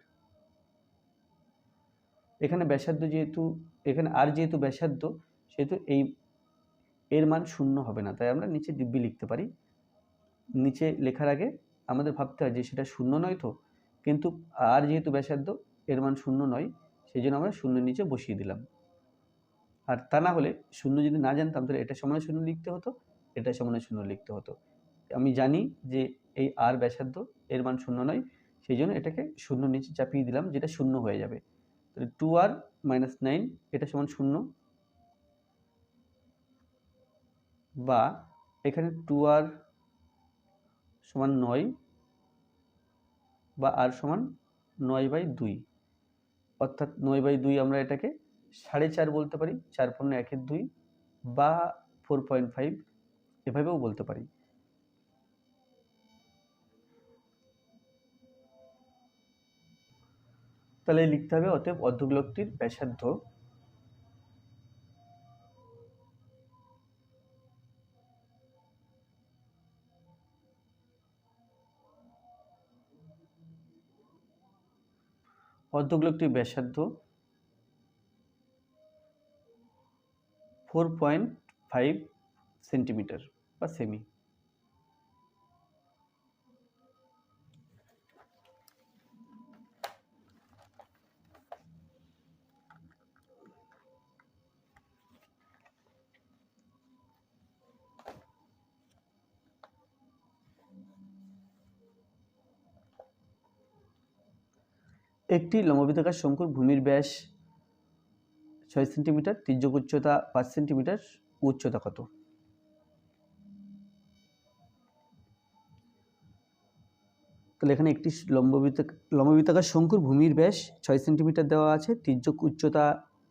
এখানে ব্যাসার্ধ যেহেতু, এখানে আর যেহেতু ব্যাসার্ধ, সেহেতু এর মান 0 হবে না, তাই আমরা নিচে দিব্যি লিখতে পারি। নিচে লেখার আগে আমাদের ভাবতে হয় যে সেটা 0 নয় তো, কিন্তু আর যেহেতু ব্যাসার্ধ এর মান 0 নয়, সেই জন্য আমরা 0 নিচে বসিয়ে দিলাম। আর তা না হলে 0 যদি না জানতাম তাহলে এটা সমানে 0 লিখতে হতো, এটা সমানে 0 লিখতে হতো। আমি জানি যে এই আর ব্যাসার্ধ এর মান 0 নয়, সেই জন্য এটাকে 0 নিচে চাপিয়ে দিলাম, যেটা 0 হয়ে যাবে। তাহলে 2r - 9 এটা সমান 0, বা এখানে 2r সমান 9 বা r সমান 9/2, অর্থাৎ 9/2 আমরা এটাকে 4.5 বলতে পারি, 4 × 1 = 2, বা 4.5 এভাবেও বলতে পারি। তাহলে লিখতে হবে অতএব অর্ধগোলকটির ব্যাসার্ধ অর্ধগোলকটির ব্যাসার্ধ 4.5 সেন্টিমিটার বা সেমি। একটি লম্ববৃত্তাকার শঙ্কুর ভূমির ব্যাস 6 সেন্টিমিটার, তির্যক উচ্চতা 5 সেন্টিমিটার, উচ্চতা কত? তাহলে এখানে একটি লম্ববৃত্তাকার শঙ্কুর ভূমির ব্যাস 6 সেন্টিমিটার দেওয়া আছে, তির্যক উচ্চতা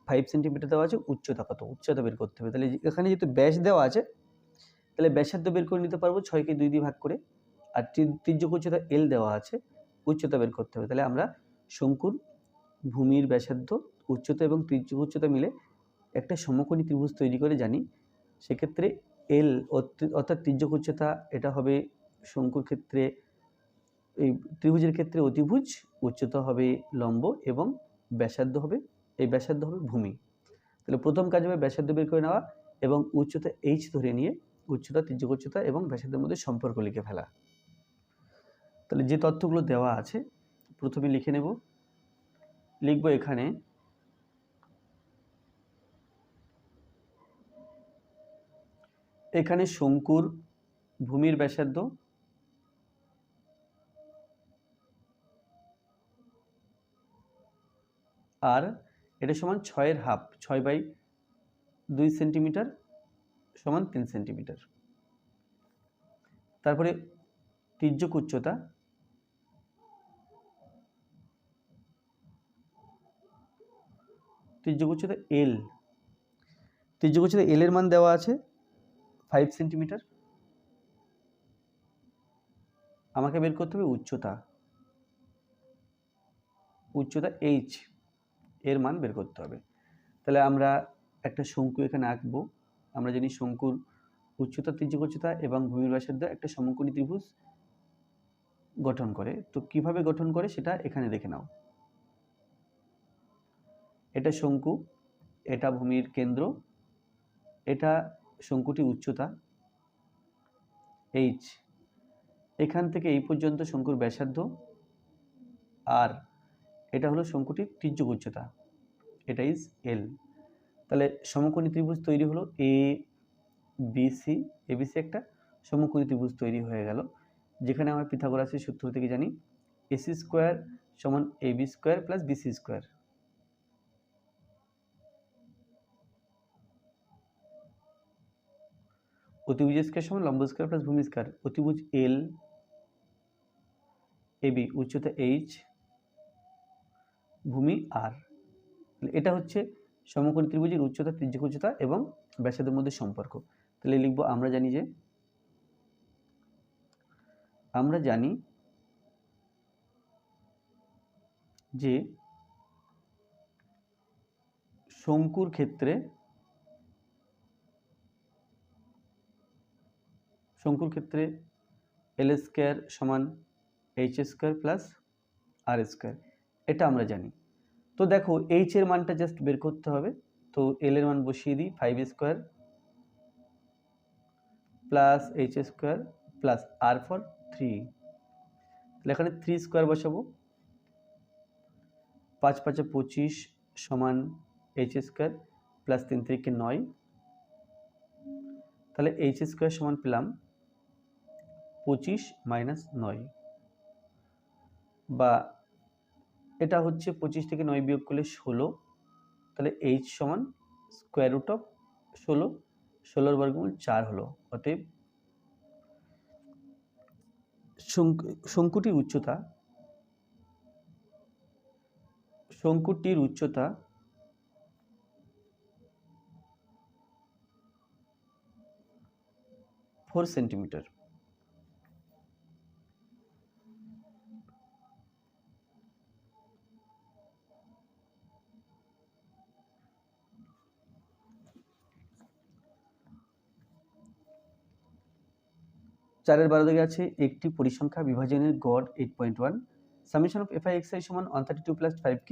5 সেন্টিমিটার দেওয়া আছে, উচ্চতা কত? উচ্চতা বের করতে হবে। তাহলে এখানে যেহেতু ব্যাস দেওয়া আছে, তাহলে ব্যাসার্ধ বের করে নিতে পারবো 6কে 2 দিয়ে ভাগ করে, আর তির্যক উচ্চতা L দেওয়া আছে, উচ্চতা বের করতে হবে। তাহলে আমরা শঙ্কুর ভূমির ব্যাসার্ধ, উচ্চতা এবং তির্যক উচ্চতা মিলে একটা সমকোণী ত্রিভুজ তৈরি করে জানি। সেক্ষেত্রে L অর্থাৎ তির্যক উচ্চতা এটা হবে শঙ্কুর ক্ষেত্রে, এই ত্রিভুজের ক্ষেত্রে অতিভুজ, উচ্চতা হবে লম্ব এবং ব্যাসার্ধ হবে, এই ব্যাসার্ধ হবে ভূমি। তাহলে প্রথম কাজ হবে ব্যাসার্ধ বের করে নেওয়া এবং উচ্চতা h ধরে নিয়ে উচ্চতা, তির্যক উচ্চতা এবং ব্যাসার্ধের মধ্যে সম্পর্ক লিখে ফেলা। তাহলে যে তথ্যগুলো দেওয়া আছে প্রথমে লিখে নেব। লিখব এখানে শঙ্কুর ভূমির ব্যাসার্ধ আর এটা সমান 6-এর হাফ, 6/2 সেন্টিমিটার সমান 3 সেন্টিমিটার। তারপরে তির্যক উচ্চতা L, তির্যক উচ্চতা L এর মান দেওয়া আছে 5 সেন্টিমিটার। আমাকে বের করতে হবে উচ্চতা h এর মান বের করতে হবে। তাহলে আমরা একটা শঙ্কু এখানে আঁকবো। আমরা জানি শঙ্কুর উচ্চতা, তির্যক উচ্চতা এবং ভূমির ব্যাসার্ধ একটা সমকোণী ত্রিভুজ গঠন করে। তো কিভাবে গঠন করে সেটা এখানে দেখে নাও। এটা শঙ্কু, এটা ভূমির কেন্দ্র, এটা শঙ্কুটির উচ্চতা h, এখান থেকে এই পর্যন্ত শঙ্কুর ব্যাসার্ধ, আর এটা হলো শঙ্কুটির তির্যক উচ্চতা, এটা ইজ L। তাহলে সমকোণী ত্রিভুজ তৈরি হলো ABC একটা সমকোণী ত্রিভুজ তৈরি হয়ে গেল, যেখানে আমরা পিথাগোরাসের সূত্র থেকে জানি AC² = AB² + BC²। অতিভুজ স্কয়ার সমান লম্ব স্কয়ার প্লাস ভূমি স্কয়ার। অতিভুজ L, AB, উচ্চতা h, ভূমি r। এটা হচ্ছে সমকোণী ত্রিভুজের উচ্চতা, তির্যক উচ্চতা এবং ব্যাসার্ধের মধ্যে সম্পর্ক। তাহলে লিখব আমরা জানি যে শঙ্কুর ক্ষেত্রে L² সমান h² প্লাস r², এটা আমরা জানি। তো দেখো h এর মানটা জাস্ট বের করতে হবে। তো L এর মান বসিয়ে দিই 5² plus H square plus R for 3, তাহলে এখানে 3 স্কোয়ার বসাবো, 5 5 25 সমান এইচ স্কোয়ার প্লাস 3 3 9, তাহলে এইচ স্কোয়ার সমান পেলাম 25 মাইনাস 9, বা এটা হচ্ছে 25 থেকে 9 বিয়োগ করলে 16, তাহলে এইচ সমান স্কোয়ার রুট অফ 16, 16 বর্গমূল 4 হলো। অতএব শঙ্কুটির উচ্চতা 4 সেন্টিমিটার। চারের 12 দিকে আছে একটি পরিসংখ্যা বিভাজনের গড় 8.1, summation of F I X I সমান 132 plus 5k,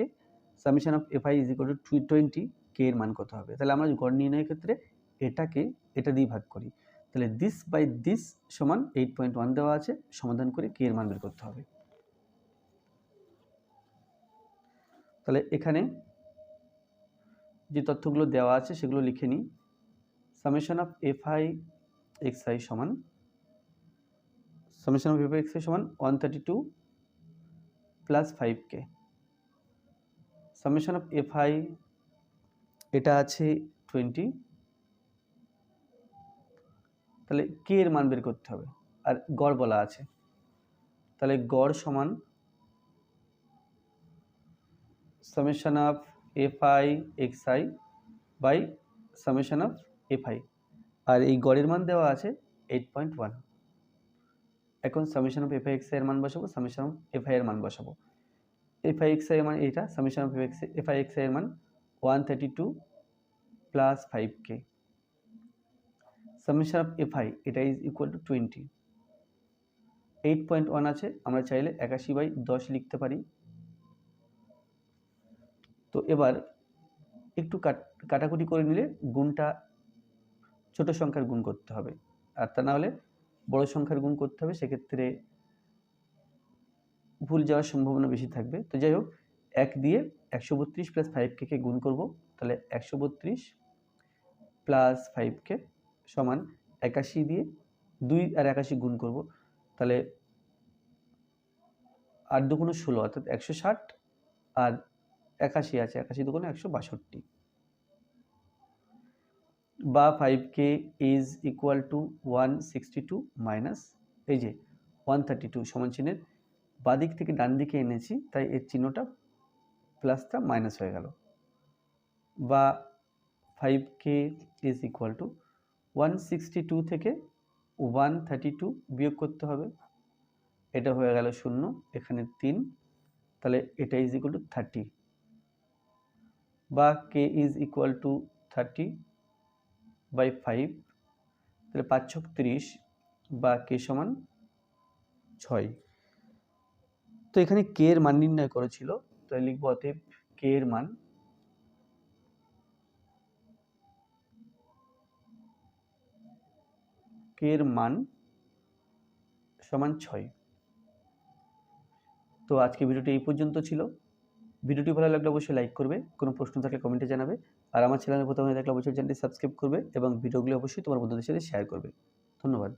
summation of F I is equal two 20, কে এর মান কত হবে? তাহলে আমরা গড় নির্ণয়ের ক্ষেত্রে এটাকে এটা দিয়ে ভাগ করি, তাহলে দিস বাই দিস সমান 8.1 দেওয়া আছে, সমাধান করে কে এর মান বের করতে হবে। তাহলে এখানে যে তথ্যগুলো দেওয়া আছে সেগুলো লিখে নিই। Summation of F I X I সমান 132 plus 5k, summation of F I এটা আছে 20, তাহলে কে এর মান বের করতে হবে, আর গড় বলা আছে, তাহলে গড় সমান summation of F I X I by summation of F I, আর এই গড়ের মান দেওয়া আছে 8.1। এখন summation of F I X I এর মান বসাবো, সামেশন অফ এফ আই এর মান বসাবো। এফ আই এক্স আই এর মান এটা, summation of F I X I এর মান 132 plus 5k, summation of F I এটা ইজ ইকুয়াল টু 20, 8.1 আছে, আমরা চাইলে 81/10 লিখতে পারি। তো এবার একটু কাটাকুটি করে নিলে গুণটা ছোট সংখ্যার গুণ করতে হবে, আর তা না হলে বড় সংখ্যার গুণ করতে হবে, সেক্ষেত্রে ভুল যাওয়ার সম্ভাবনা বেশি থাকবে। তো যাই হোক, 1 দিয়ে 132 প্লাস 5k কে গুণ করব, তাহলে 132 প্লাস 5k সমান 81 দিয়ে 2 আর 81 গুণ করব, তাহলে 8 দুগুণে 16 অর্থাৎ 160, আর 81 আছে, 81 দুগুণে 162, বা 5k is equal two 162 minus এই যে 132 সমান চিহ্নের বাদিক থেকে ডান দিকে এনেছি, তাই এর চিহ্নটা প্লাসটা মাইনাস হয়ে গেল, বা 5k ইজ ইকুয়াল টু 162 থেকে 132 বিয়োগ করতে হবে, এটা হয়ে গেল 0, এখানে 3, তাহলে এটা ইজ ইকুয়াল টু 30, বা k ইজ ইকুয়াল টু 30/5, তাহলে 5 × 30, বা k সমান 6। তো এখানে k এর মান নির্ণয় করেছিল, তাই লিখব অতএব k এর মান সমান 6। তো আজকে ভিডিওটি এই পর্যন্ত ছিল। ভিডিওটি ভালো লাগলে অবশ্যই লাইক করবে, কোনো প্রশ্ন থাকলে কমেন্টে জানাবে, আর আমার চ্যানেলে প্রথমে দেখলে অবশ্যই চ্যানেলটি সাবস্ক্রাইব করবে এবং ভিডিওগুলো অবশ্যই তোমার বন্ধুদের সাথে শেয়ার করবে। ধন্যবাদ।